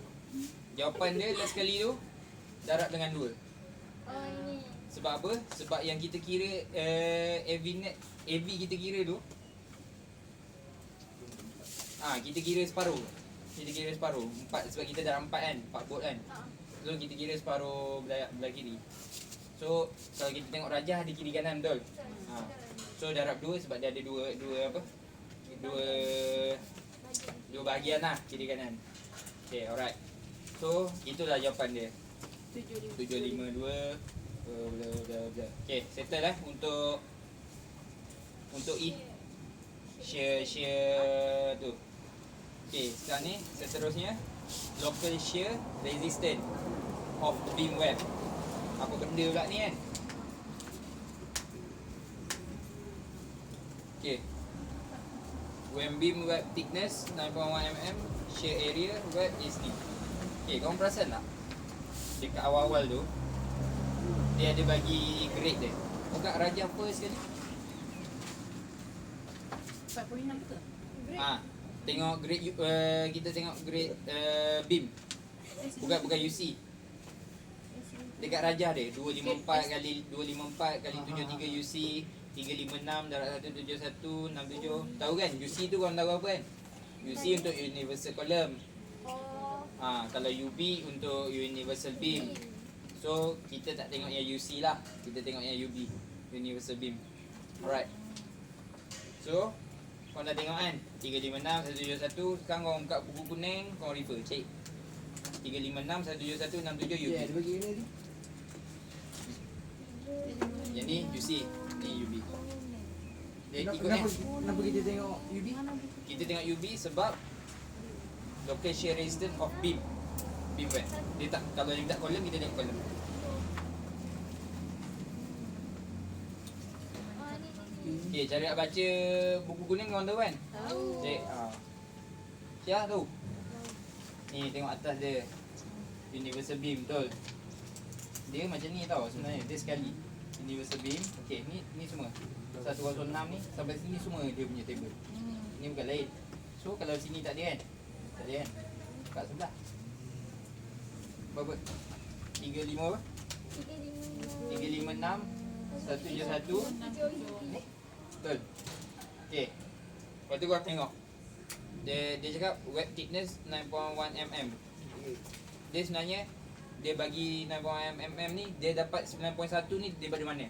Jawapan dia last sekali tu darab dengan 2. Sebab apa? Sebab yang kita kira AV kita kira tu kita kira separuh. Kita kira separuh 4 sebab kita darab 4 kan, 4 volt kan. So kita kira separuh belah kiri. So kalau kita tengok rajah di kiri kanan betul. So darab 2 sebab dia ada dua bahagian lah kiri kanan. Okay, alright. So itulah jawapan dia. 752 Okay, settle lah untuk E. Shear tu. Okay, sekarang ni seterusnya local shear resistance of beam web. Apa benda pula ni kan? Okay, when beam web thickness 9.1 mm, shear area web is D. Okay, korang perasan tak? Dekat awal-awal tu dia ada bagi grade dia. Buka rajah first sekali. 4.6 betul? Tengok grade kita tengok grade beam. Bukan UC. Dekat rajah dia 254 kali 73 UC 356 darab 171 67. Tahu kan UC tu korang tahu apa kan? UC untuk universal column. Kalau UB untuk universal beam. So kita tak tengok yang UC lah, kita tengok yang UB, universal beam. Alright. So korang dah tengok kan 356 171. Sekarang korang buka buku kuning, korang refer cek 356 171 67 UB. Dia bagi ni. Yang ni UC, ni UB. Dia ikut Kenapa kita tengok UB? Kita tengok UB sebab local shear resistance of beam web. Dia tak, kalau dia tak column, kita tengok column. Okay, cara nak baca buku kuning korang tahu kan? Tahu. Cek. Syah tahu? Ni tengok atas dia. Universal beam, betul. Dia macam ni tau sebenarnya. Dia sekali. Universal beam. Okay, ni semua. 106 ni sampai sini semua dia punya table. Ni bukan lain. So kalau sini tak ada kan? Tak ada kan? Kat sebelah. Berapa? 35 apa? 356 171 Betul. Okay. Lepas tu korang tengok Dia cakap web thickness 9.1 mm. Dia sebenarnya dia bagi 9.1 mm ni, dia dapat 9.1 ni daripada mana?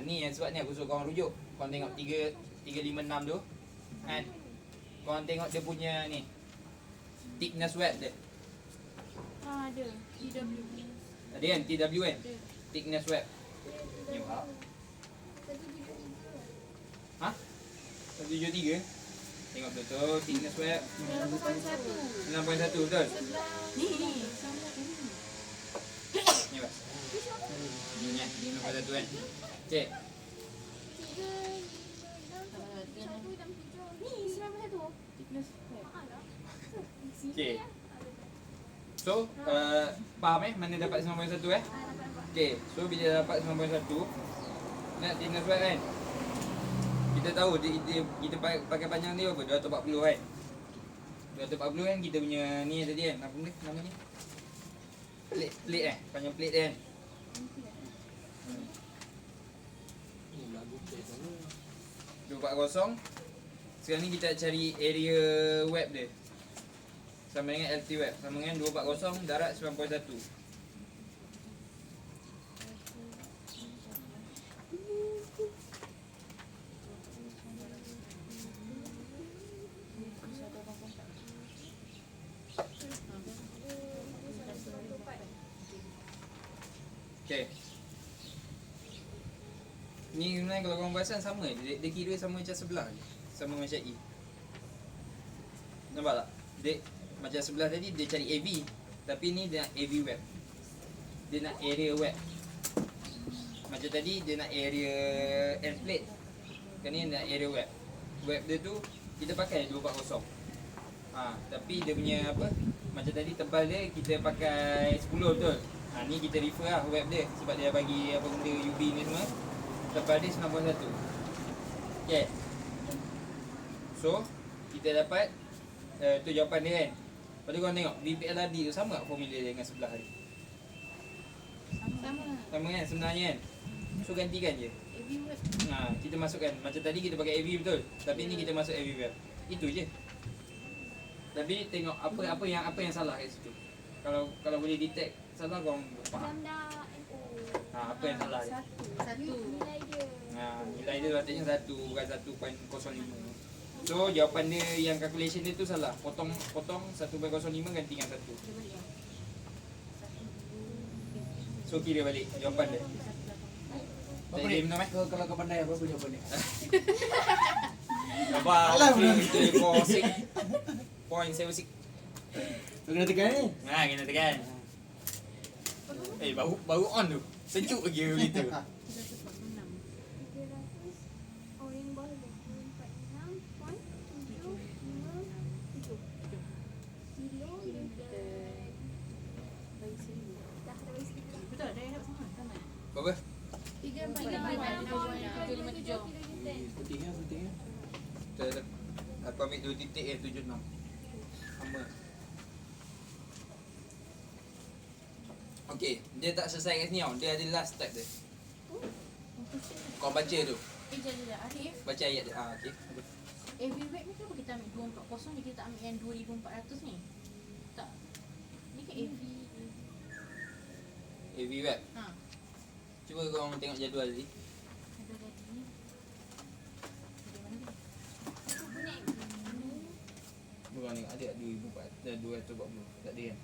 Ni yang sebab ni aku suruh korang rujuk. Korang tengok 356 tu kan? Korang tengok dia punya ni thickness web dia. Ada TW. Tadi kan TW kan? Thickness web. Ni apa? 173? Tengok betul thickness web 9.1. 9.1 betul. Ni sama ni. Ni bas. Ni kan 9.1 kan. Cek. 3, 6, 1 dan 7. Ni 9.1. Thickness web. Alah. Okey. So, faham mana dapat 9.1 Nampak. Okey, so bila dapat 9.1 nak thickness web kan. Kita tahu kita pakai panjang dia apa? 240 kan. 240 kan kita punya ni tadi kan. Apa benda namanya? Plate panjang plate kan. Ni lagu play sana. 240. Sekarang ni kita cari area web dia. Sama dengan LT web. Sama dengan 240 darat 9.1. Okay. Ni sebenarnya kalau korang perasan sama je. Dia kira sama macam sebelah je. Sama macam E. Nampak tak? Dia macam sebelah tadi dia cari AV. Tapi ni dia nak AV web. Dia nak area web. Macam tadi dia nak area end plate. Kan ni dia nak area web. Web dia tu kita pakai 240. Tapi dia punya apa? Macam tadi tebal dia kita pakai 10 betul. Ni kita refer lah web dia sebab dia bagi apa benda UV ni semua. Tebal dia 9.1. Okay. So, kita dapat tu jawapan dia kan. Lepas tu korang tengok VPLRD tu sama tak formula dia dengan sebelah tadi? Sama. Sama kan sebenarnya kan. So gantikan je. AV web. Kita masukkan macam tadi kita pakai AV betul. Tapi ni kita masuk AV web. Itu je. Tapi tengok apa yang salah kat situ. Kalau boleh detect salah korang faham. Lambda NO. Apa yang salah dia? Satu. Nilai dia. Nilai dia patutnya 1 bukan 1.05. So jawapan dia yang calculation dia tu salah. Potong 1.05 ganti dengan 1. So kira balik jawapan dia. Apa Tak ni? boleh minum Kalau kau pandai apa jawapan dia? Apa? Alah, belum. 346.76. Kau kena tekan ni. Kena tekan. Baru on tu. Sejuk lagi gitu. 300. Oh, yang bawah tu. 46.757. Kilo dengan Bagi sini. dah ada bagi sekitar. Betul, dah dapat sama. Sama. Berapa? 3.57. Pentingnya. Betul. Aku ambil 2 titik 76. Sama. Okey, dia tak selesai kat sini tau. Dia ada last step dia. Kau baca tu. Jajah Arif. Baca ayat dia. Okey. AV web ni kenapa kita ambil 240 ni, kita tak ambil yang 2400 ni? Tak. Ni kan AV. AV web. Ha. Cuba korang tengok jadual tadi. Ada tadi ni. Dari mana ni? Korang tengok ada 240. Tak ada kan? Tak ada kan?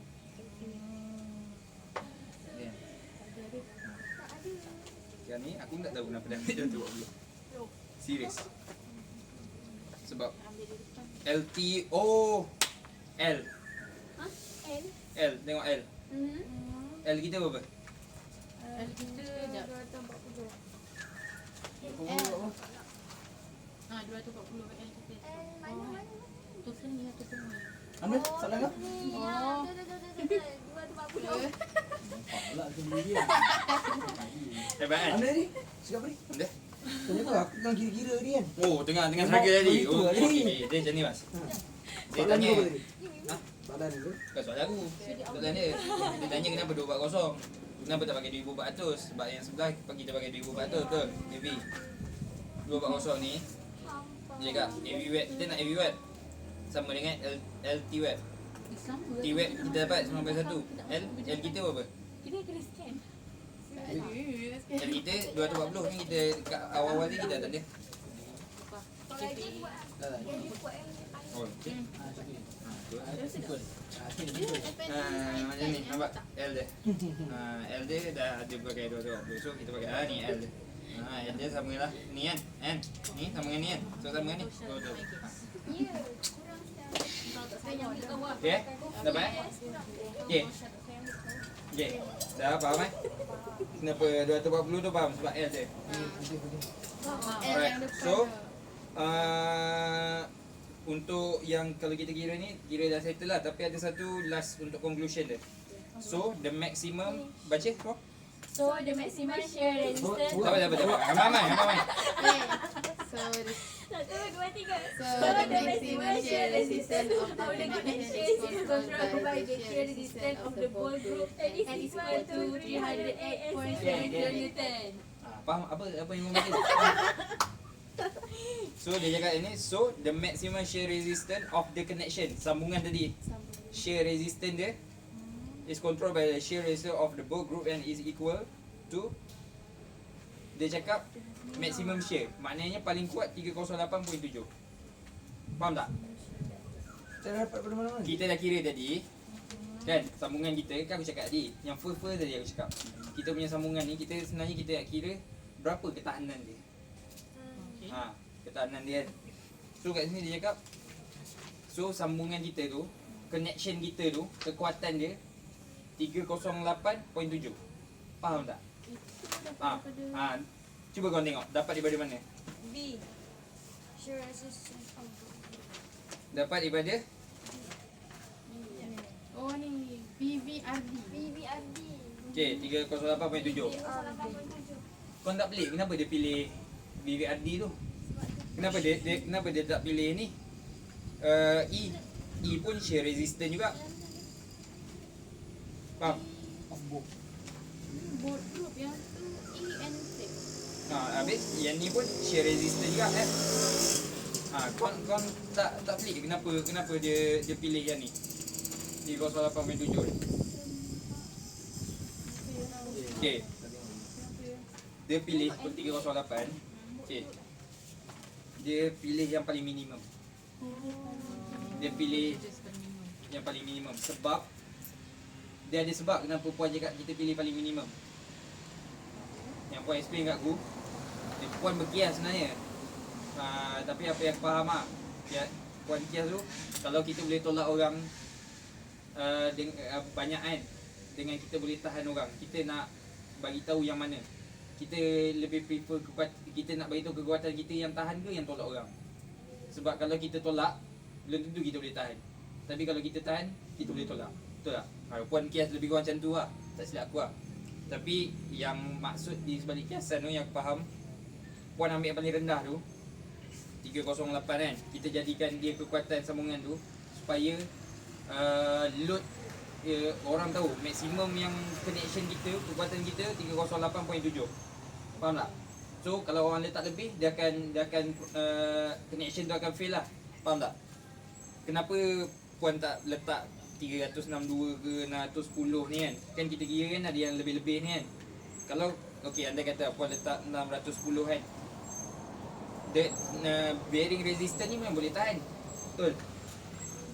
Ada Arif. Tak ada. Sekarang ni aku tak tahu kenapa dah ambil 240. Serius. Sebab Ambil dari depan. LTO L. Ha? N? L. Tengok L. L kita berapa? Kita sekejap. 240. Ha, 240 L kita. N mana? Total ni lah, total ni. Ambil salah kau? Ni. Oh. Betul. 240. Pula aku beli dia. Hebat kan? Ambil ni. Cakap apa ni? Dah. Tanya kau aku kan kira-kira ni kan. Oh, tengah Memang harga tadi. begitu Oh, tadi. okey. Dia macam ni, Mas. Dia Soalan tanya. kau apa tadi? Ha? Soalan tu. Bukan soalan aku. Soalan dia. Dia tanya kenapa 240. Kenapa tak pakai 2400? Sebab yang sebelah kita pakai 2400 betul. AV. 240 ni dia cakap AV web. Kita nak AV web sama dengan LT web. Sama. T web kita dapat 91. L kita berapa? Kita kena scan. L kita 240 ni kita kat awal-awal ni kita tak ada. Kalau lagi buat Dah dah. yang dia buat yang Oh, okey. Simple. Macam ni nampak L dia. L dia dah ada pakai 220. So kita pakai ni L dia. L dia sama lah ni kan. Ni sama dengan ni kan. So sama dengan ni. So Ya, kurang sekali. Kalau tak sayang dia tahu lah. Okay, dapat eh? Okay. Okay, dah faham eh? Kenapa 240 tu faham? Sebab L je. Alright, so untuk yang kalau kita kira ni, kira dah settle lah. Tapi ada satu last untuk conclusion dia. So, the maximum, baca kau? So the maximum shear resistance. Tak apa. Ramai. So the 1, 2, 3. So the maximum shear resistance of the connection is controlled by the shear resistance of the ball group and is equal to 308.7 kilonewton. Faham apa yang mau baca? So dia cakap ini, so the maximum shear resistance of the connection, sambungan tadi, shear resistance dia is controlled by the shear resistance of the ball group and is equal to, dia cakap maximum shear, maknanya paling kuat 308.7. Faham tak? Tak dapat pada mana-mana. Kita dah kira tadi kan, sambungan kita kan aku cakap tadi, yang first tadi aku cakap, kita punya sambungan ni, kita sebenarnya kita nak kira berapa ketahanan dia. Ketahanan dia kan. So kat sini dia cakap, so sambungan kita tu, connection kita tu, kekuatan dia 308.7. Faham tak? Cuba kau tengok dapat daripada mana? B. Shear resistance of Dapat daripada Oh ni BVRD. BVRD. okey 308.7. Kau tak pelik kenapa dia pilih BVRD tu? Kenapa dia tak pilih ni? E pun shear resistant juga. Faham? Board group yang tu E and F. Habis yang ni pun shear resistant juga kan? Kau tak pelik kenapa dia pilih yang ni? 308.7. Okey. Dia pilih pun 308. Okey. Dia pilih yang paling minimum. Dia pilih yang paling minimum sebab dia ada sebab kenapa puan cakap kita pilih paling minimum. Yang puan explain kat aku, puan berkias sebenarnya. Tapi apa yang aku faham puan kias tu, kalau kita boleh tolak orang banyak kan, dengan kita boleh tahan orang, kita nak bagi tahu yang mana. Kita lebih prefer kita nak bagi tahu kekuatan kita yang tahan ke yang tolak orang. Sebab kalau kita tolak, belum tentu kita boleh tahan. Tapi kalau kita tahan, kita boleh tolak. Betul tak? Puan kias lebih kurang macam tu lah. Tak silap aku lah. Tapi yang maksud di sebalik kiasan tu yang aku faham, puan ambil yang paling rendah tu 308 kan. Kita jadikan dia kekuatan sambungan tu supaya load orang tahu maksimum yang connection kita, kekuatan kita 308.7. Faham tak? So kalau orang letak lebih, dia akan connection tu akan fail lah. Faham tak? Kenapa puan tak letak 362 ke 610 ni kan? Kan kita kira kan ada yang lebih-lebih ni kan. Kalau okey anda kata puan letak 610 kan, bearing resistance ni memang boleh tahan. Betul.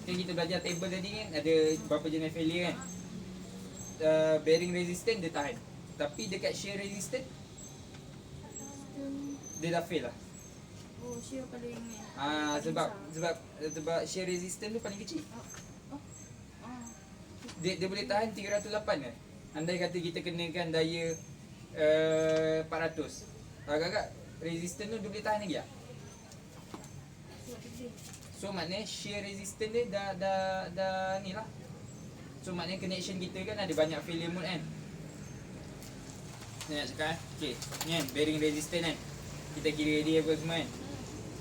Kan kita belajar table tadi kan, ada berapa jenis failure kan. Bearing resistance dia tahan. Tapi dekat shear resistance dia dah fail lah. Oh, shear paling ni. Sebab shear resistance tu paling kecil. Dia boleh tahan 308 kan. Andai kata kita kenakan daya 400. Agak-agak resistance tu dia boleh tahan lagi tak? So maknanya shear resistance dia dah ni lah. So maknanya connection kita kan ada banyak failure mode kan. Ni nak cakap okay, ni kan bearing resistance kan. Kita kira dia apa semua kan.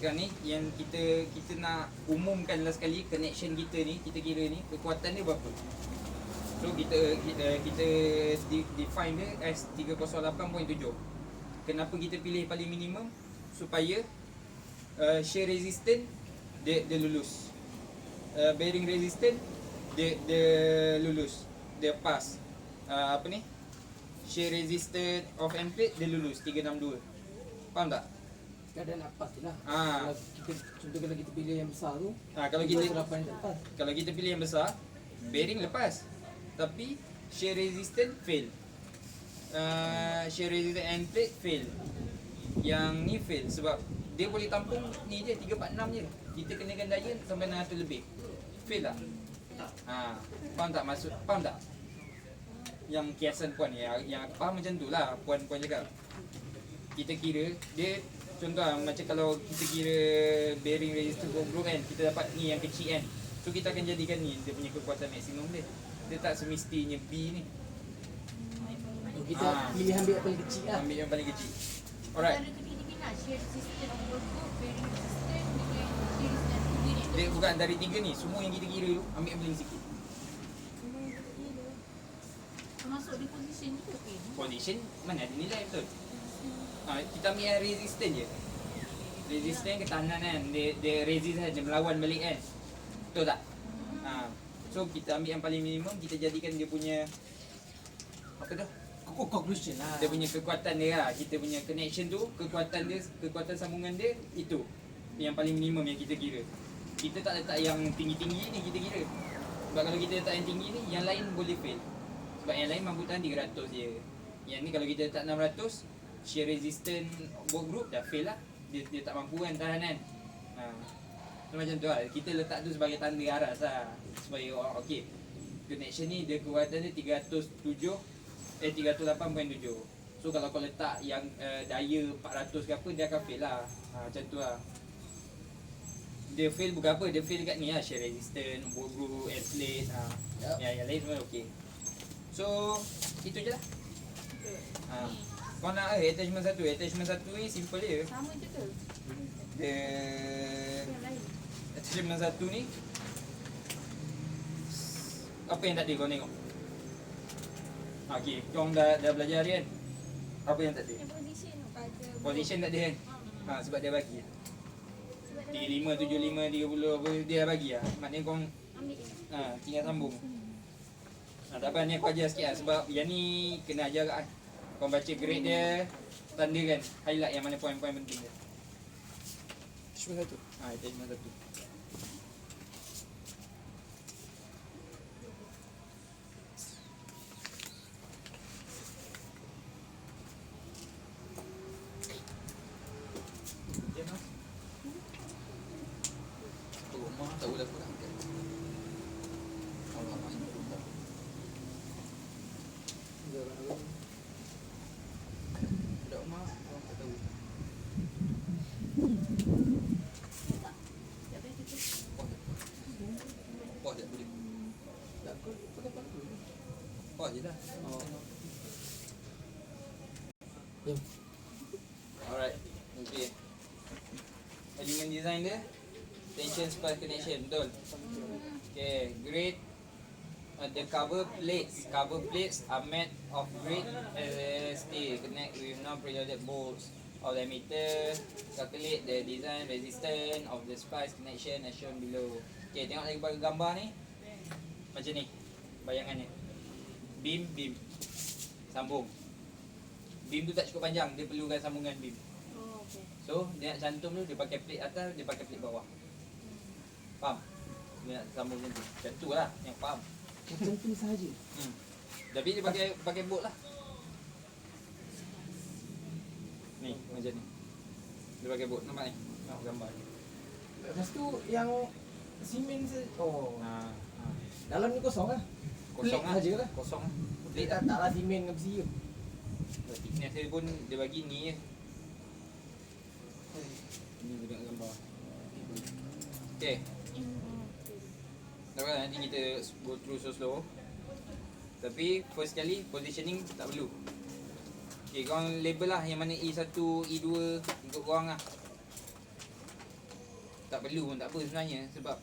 Sekarang ni yang kita nak umumkan last sekali connection kita ni, kita kira ni kekuatan dia berapa. So kita define dia as 308.7. Kenapa kita pilih paling minimum? Supaya shear resistance dia lulus. Bearing resistance dia lulus. Dia pass. Apa ni? Shear resistance of end plate dia lulus 362. Faham tak? Keadaan nak pas je lah. Kalau kita pilih yang besar tu, Kalau 308 tak pas. Kalau kita pilih yang besar, bearing lepas. Tapi shear resistance fail. Shear resistance end plate fail. Yang ni fail sebab dia boleh tampung ni je 346 je. kita kenakan daya sampai 600 lebih. Fail tak? Faham tak maksud? Faham tak? Yang kiasan puan ni, yang faham macam tu lah puan cakap. Kita kira dia, contoh macam kalau kita kira bearing resistor bolt group kan, kita dapat ni yang kecil kan. So kita akan jadikan ni dia punya kekuatan maksimum dia. Dia tak semestinya B ni. Kita pilih ambil yang paling kecil lah. Ambil yang paling kecil. Alright. Antara ketiga ni lah, shear resistance of bolt group, bearing resistance dengan shear resistance tiga ni. Dia bukan dari 3 ni, semua yang kita kira tu ambil yang paling sikit. Termasuk di position juga ke? Position mana ada nilai betul. Kita ambil yang resistance je. Resistance ketahanan kan. Dia resist kan, dia melawan balik kan. Betul tak? So kita ambil yang paling minimum, kita jadikan dia punya apa tu? Conclusion lah. Dia punya kekuatan dia lah. Kita punya connection tu, kekuatan dia, kekuatan sambungan dia itu yang paling minimum yang kita kira. Kita tak letak yang tinggi-tinggi ni kita kira. Sebab kalau kita letak yang tinggi ni, yang lain boleh fail. Sebab yang lain mampu tahan 300 je. Yang ni kalau kita letak 600, shear resistance bolt group dah fail lah. Dia tak mampu kan tahan kan. So macam tu lah. Kita letak tu sebagai tanda aras lah. Supaya okey, connection ni dia kekuatan dia 308.7. So kalau kau letak yang daya 400 ke apa, dia akan fail lah. Macam tu lah. Dia fail bukan apa, dia fail dekat ni lah, shear resistance, bolt group, air plate. Yang lain semua okey. So itu je lah. Kau nak attachment satu. Attachment satu ni simple je. Sama je ke? Dia attachment satu ni apa yang tak ada kau tengok? Okey, kau dah belajar hari kan? Apa yang tak ada? Yang position pada Position tak ada kan? Sebab dia bagi. sebab 35, 75, 30 apa dia dah bagi lah. Maknanya kau ambil tinggal sambung. Tak apa, ni aku ajar sikit lah. Sebab yang ni kena ajar kat kau baca grade dia, tanda kan, highlight yang mana poin-poin penting dia. Cuma satu. Attachment satu. Rumah tak boleh aku nak angkat. Alamak, ini rumah. Budak rumah, orang tak tahu. Pause tak boleh. Tak kau pakai paku. Pause je lah. Alright, okay. Elemen design dia, tension spark connection, betul? Okay, grade. The cover plates are made of grade steel. Connect with non-preloaded bolts of the emitter. Calculate the design resistance of the spice connection as shown below. Okay, tengok lagi pada gambar ni. Macam ni bayangannya. Beam, sambung. Beam tu tak cukup panjang, dia perlukan sambungan beam. Oh, okay. So dia nak cantum tu, dia pakai plate atas, dia pakai plate bawah. Faham? Dia nak sambung macam tu. Macam tu lah yang faham. Macam tu sahaja. Tapi dia pakai bolt lah. Ni macam ni. Dia pakai bolt, nampak ni? Nampak gambar ni. Lepas tu yang simen dalam ni kosong lah. Kosong lah. Saja lah. Kosong lah. Dia Plate lah. tak lah simen dengan besi tu. Thickness dia pun dia bagi ni je. Ni dia tengok gambar. Okay. Tak apa, nanti kita go through slow. Tapi first kali positioning tak perlu. Okay, korang label lah yang mana E1, E2 ikut korang lah. Tak perlu pun tak apa sebenarnya sebab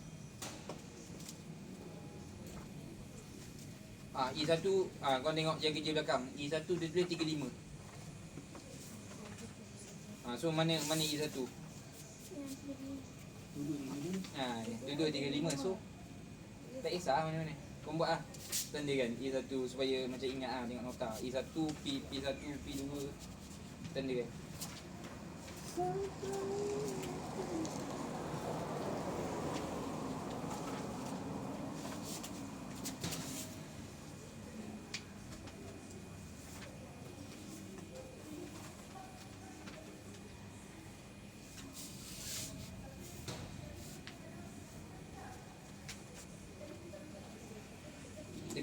E1 korang tengok jaga kerja belakang. E1 dia tulis 35. So mana E1? Dua-dua 35. So tak kisah mana-mana. Kau buat lah tanda kan E1 supaya macam ingat lah tengok nota. E1, P1, P2 tanda kan.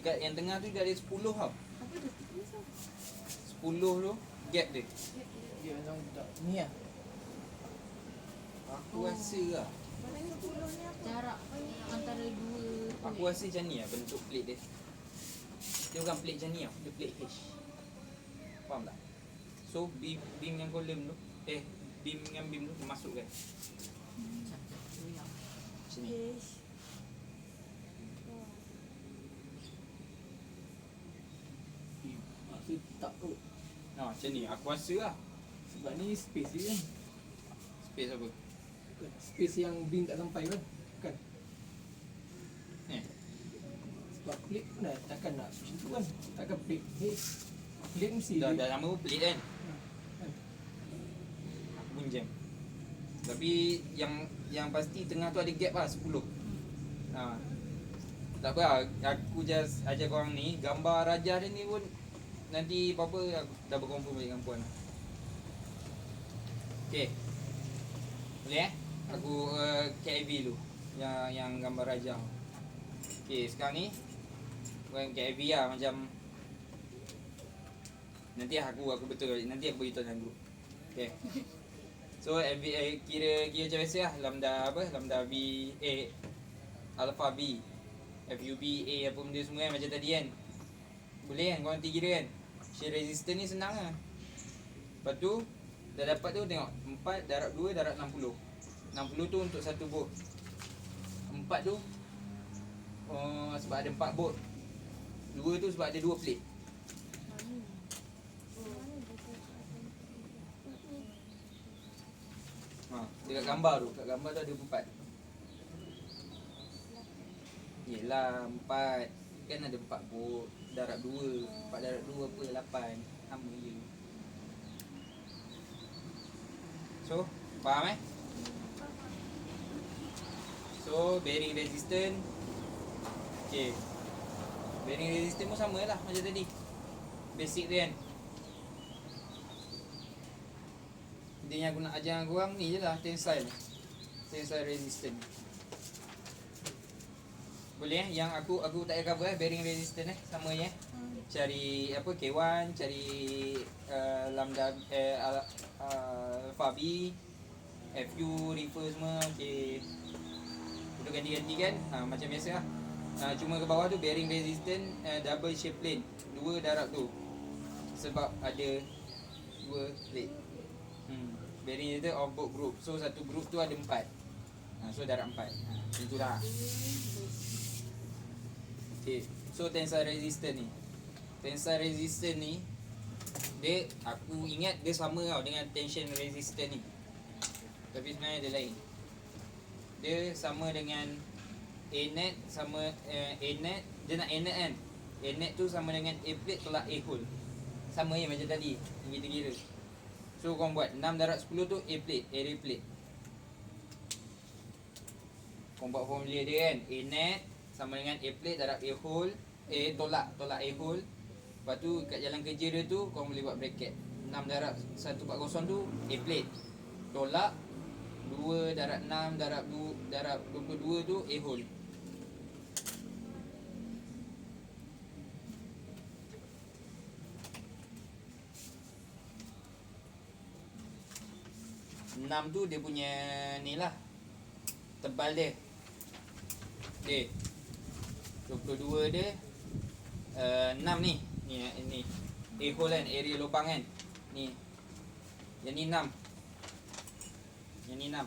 dekat yang tengah tu dia ada 10 tau. Apa tu? 10 tu gap dia. Dia macam tak ni lah. Aku rasa lah. Mana ni 10 ni apa? Jarak antara dua tu. Aku rasa macam ni lah bentuk plate dia. Dia bukan plate macam ni tau. Dia plate H. Faham tak? So beam yang column tu beam dengan beam tu masukkan macam ni. Yes. Aku tak kot. Macam ni aku rasa lah. Sebab ni space dia kan. Space apa? Bukan. Space yang beam tak sampai kan. Bukan. Sebab plate pun dah takkan nak macam tu kan. Takkan plate H. Plate mesti Dah dia- lama pun plate kan. kan. Aku pun jam. Tapi yang pasti tengah tu ada gap lah 10. Tak apa lah. Aku just ajar korang ni. Gambar rajah dia ni pun nanti apa-apa aku dah berkumpul balik dengan puan. Okay. Boleh Aku KIV dulu. Yang gambar rajah. Okay, sekarang ni bukan KIV lah, macam nanti aku betul balik. Nanti aku beritahu dalam group. Okay. So kira macam biasa lah. Lambda V A Alpha B FUB A apa benda semua kan, macam tadi kan. Boleh kan korang nanti kira kan. Shear resistance ni senang lah. Lepas tu dah dapat tu tengok 4 darab 2 darab 60. 60 tu untuk satu bolt. 4 tu sebab ada 4 bolt. 2 tu sebab ada 2 plate. Dekat gambar tu, kat gambar tu ada 4. Yelah 4. Kan ada 4 bolt. Darab 2. 4 darab 2 apa? 8. Sama je. So, faham So, bearing resistance. Okay. Bearing resistance pun sama lah macam tadi. Basic dia kan. Dia yang aku nak ajar korang ni je lah, tensile resistance. Boleh Yang aku tak payah cover bearing resistance sama je Cari apa K1, cari lambda alpha B, FU, refer semua. Okay. Kita ganti-ganti kan. Macam biasa lah. Cuma ke bawah tu bearing resistance double shape plane 2 darab tu. Sebab ada 2 plate. Bearing resistance of both group. So satu group tu ada 4. So darab 4. Itu dah. Okay. So tensile resistance ni. Tensile resistance ni dia, aku ingat dia sama tau dengan tension resistance ni. Tapi sebenarnya dia lain. Dia sama dengan A net sama A net. Dia nak A net kan. A net tu sama dengan A plate tolak A hole. Sama je macam tadi yang kita kira. So korang buat 6 darab 10 tu A plate, area plate. Korang buat formula dia kan. A net sama dengan A plate darab A hole. A tolak A hole. Lepas tu kat jalan kerja dia tu korang boleh buat bracket. 6 darab 140 tu A plate. Tolak 2 darab 6 darab 2 darab 22 tu A hole. Enam tu dia punya ni lah, tebal dia. Okay. 22 dia 6 ni. Ni A hole kan, area lubang kan. Ni. Yang ni 6. Yang ni 6.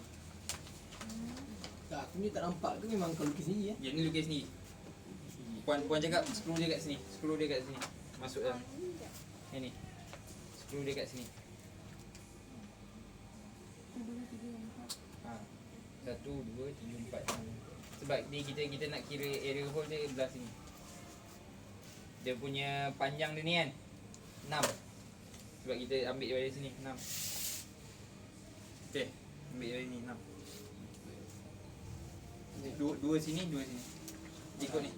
Tak, aku ni tak nampak ke memang kau lukis sendiri Yang ni lukis sendiri. Puan cakap screw dia kat sini. Screw dia kat sini. Masuk dalam. Yang ni. Screw dia kat sini. 1, 2, 3, 4. Sebab ni kita nak kira area hole dia belah sini. Dia punya panjang dia ni kan 6. Sebab kita ambil dari sini 6. Okay, ambil dari ni 6. Dua sini, dua sini. Ikut ni.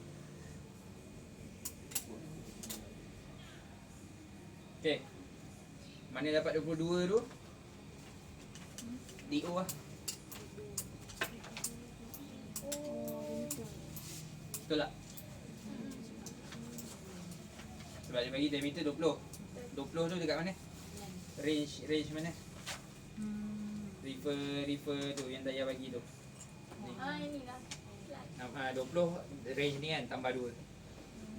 Okay. Mana dapat 22 tu? DO lah. Betul tak? Sebab dia bagi diameter 20. 20 tu dekat mana? Range mana? Refer tu yang Daya bagi tu. Ni. Inilah. 20 range ni kan tambah 2.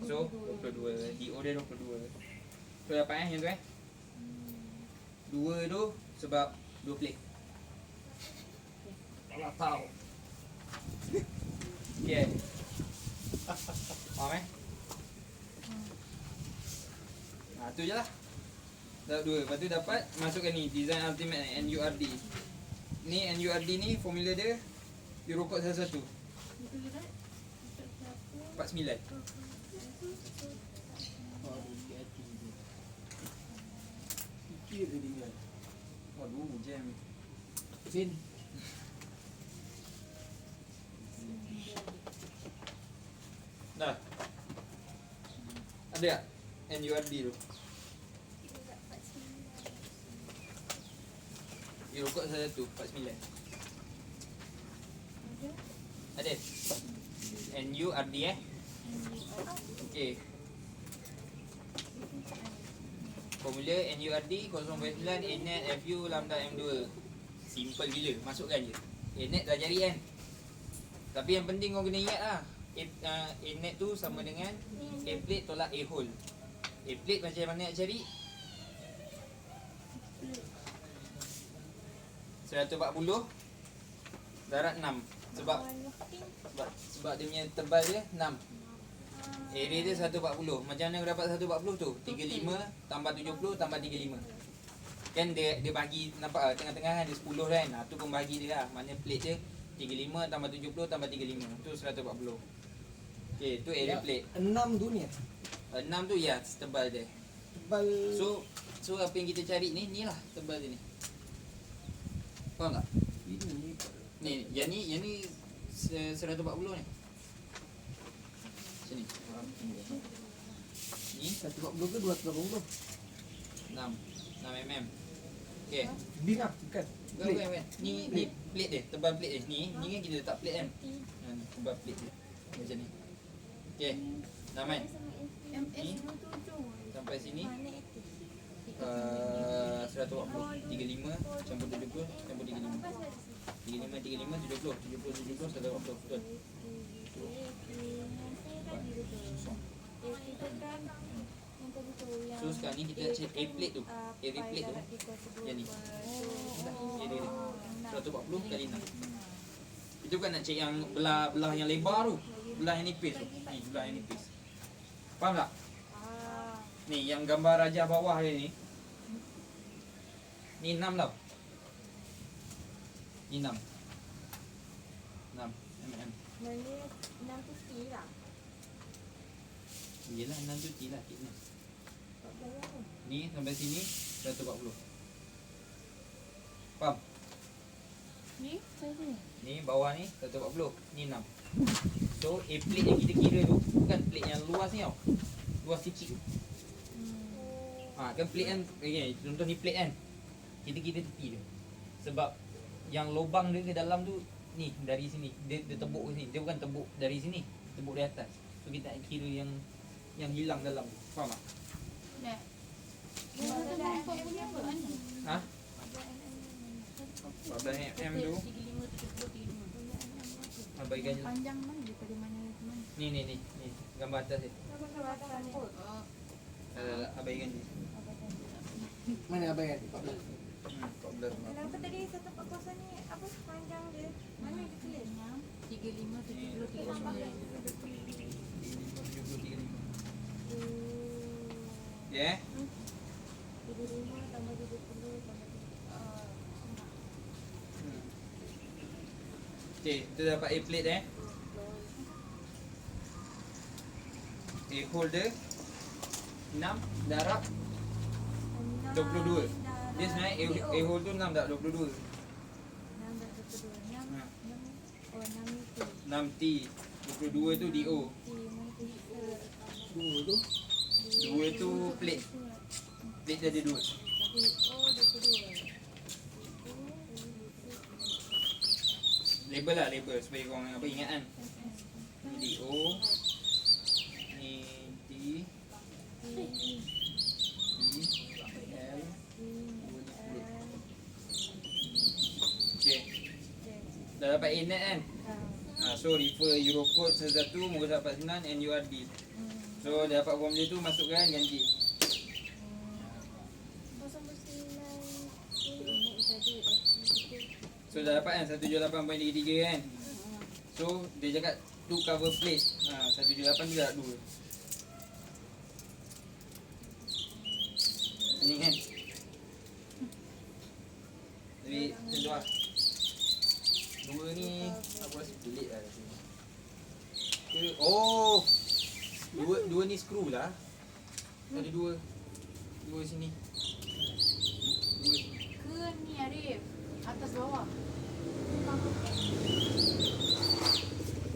So 22. DO dia 22. So dapat yang tu 2 tu sebab 2 plate. Tak tahu. Okay. Faham tu je lah. Dapat 2. Lepas tu dapat masukkan ni Design Ultimate NURD. Ni NURD ni formula dia Eurocode salah satu 49. Baru hati-hati dia. Fikir dia tinggal. Waduh jam. Sin. Dah. Ada tak NURD tu? Eurocode salah satu 49. Ada? NURD Okey. Formula NURD 0.9 ANET FU lambda M2. Simple gila, masukkan je. ANET dah cari kan. Tapi yang penting kau kena ingat lah. ANET tu sama dengan A plate tolak A hole. A plate macam mana nak cari? 140 darat 6. Sebab dia punya tebal dia 6. Area dia 140. Macam mana aku dapat 140 tu? 35 tambah 70 tambah 35. Kan dia bagi nampak tengah-tengah ada 10 kan. Tu pembagi dia lah. Maknanya plate dia 35 tambah 70 tambah 35. Tu 140. Okey, tu area plate. 6 tu ni. 6 tu ya tebal dia. Tebal. So apa yang kita cari ni lah tebal dia ni. Faham tak? Ini Yang ni 140 ni. Sini. Ni 140 ke 280? 6 mm. Okey. Bin lah, bukan. Bukan. Ni plate dia, tebal plate dia. Ni kan kita letak plate kan. Tebal plate dia. Macam ni. Okey. 6 kan. Ni sampai sini 140 35 campur 70 campur 35 70 140 betul. So sekarang ni kita check A plate tu. Area plate tu yang ni. Area dia 140 kali 6. Itu kan nak check yang belah yang lebar tu. Belah yang nipis tu. Ni belah yang nipis. Faham tak? Ni yang gambar rajah bawah dia ni. Ni 6 tau. Ni 6 mm. Mana 6 tu T lah. Yelah 6 tu T lah thickness. Ni sampai sini 140. Faham? Ni Ni bawah ni 140. Ni 6. So A plate yang kita kira tu bukan plate yang luas ni tau. Luas sikit tu. Kan plate kan okay, contoh ni plate kan. Kita kira tepi dia. Sebab yang lubang dia ke dalam tu ni dari sini. Dia tebuk ke sini. Dia bukan tebuk dari sini. Tebuk dari atas. So kita nak kira yang hilang dalam tu. Faham tak? dah. Mana tu nampak punya apa? Ha? 14 mm tu 35 70 35. abaikan je lah. Panjang mana daripada mana ke mana? Ni gambar atas ni. Abaikan je. Mana abang kan? 14. 14 Kenapa tadi 140 ni apa panjang dia? Mana dia tulis? 35 70 39. Ya. 35 tambah 70 tambah Okey, kita dapat A plate A holder 6 darab 22. Dia sebenarnya A hole tu 6 darab 22. 6 dan 22. 6 Ha. 6 itu. 6T 22 tu DO. Dua tu. 2 tu plate. Plate dia ada 2. DO 22. Label lah label supaya korang apa ingat kan. Ni DO. Ni T. minat kan. So refer Eurocode 11 muka 49 and URD. So dia dapat formula tu masukkan ganti. 009 So dah dapat kan 178.33 kan. So dia cakap tu cover plate. 178 tu dah 2. Ni kan. Jadi macam tu lah. 2 ni aku rasa pelik lah rasanya. Oh, dua ni skru lah. Ada dua sini. Dua sini. Ke ni Arif, atas bawah.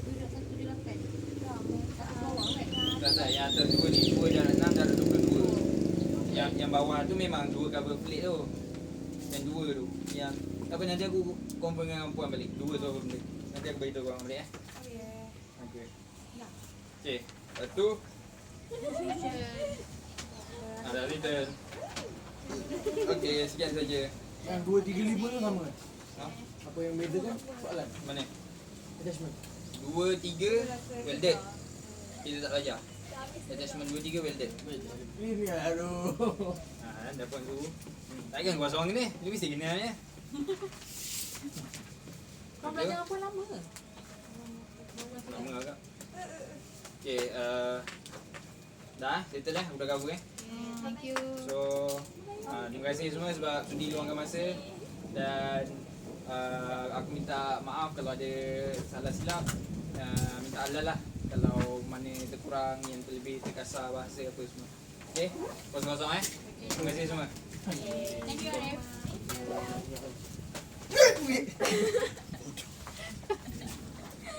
Duduk satu je lapan. Atas bawah kan? Tak, yang atas dua ni, 2 darab 6 darab 22. Yang bawah tu memang 2 cover plate tu. Yang 2 tu. Yang apa nanti aku confirm dengan puan balik. 2 tu apa benda. Nanti aku beritahu korang balik Oh ya. Okay. Okay. Lepas tu ada return. Okay, sekian saja. Yang 235 tu sama. Ha? Apa yang bezakan soalan Mana? attachment. 2, 3 welded. Kita tak belajar. Attachment 2, 3 welded. Ini aduh. Dapat tu. Takkan kau seorang ni. Lu mesti kenal ni. Kau belajar apa lama? Lama agak. Okay, dah, settle lah. Udah cover Thank you. So, terima kasih semua sebab sudi luangkan masa. Dan aku minta maaf kalau ada salah silap. Minta halal lah kalau mana terkurang, yang terlebih terkasar bahasa apa semua. Okay, kosong-kosong Terima kasih semua. Thank you Arif.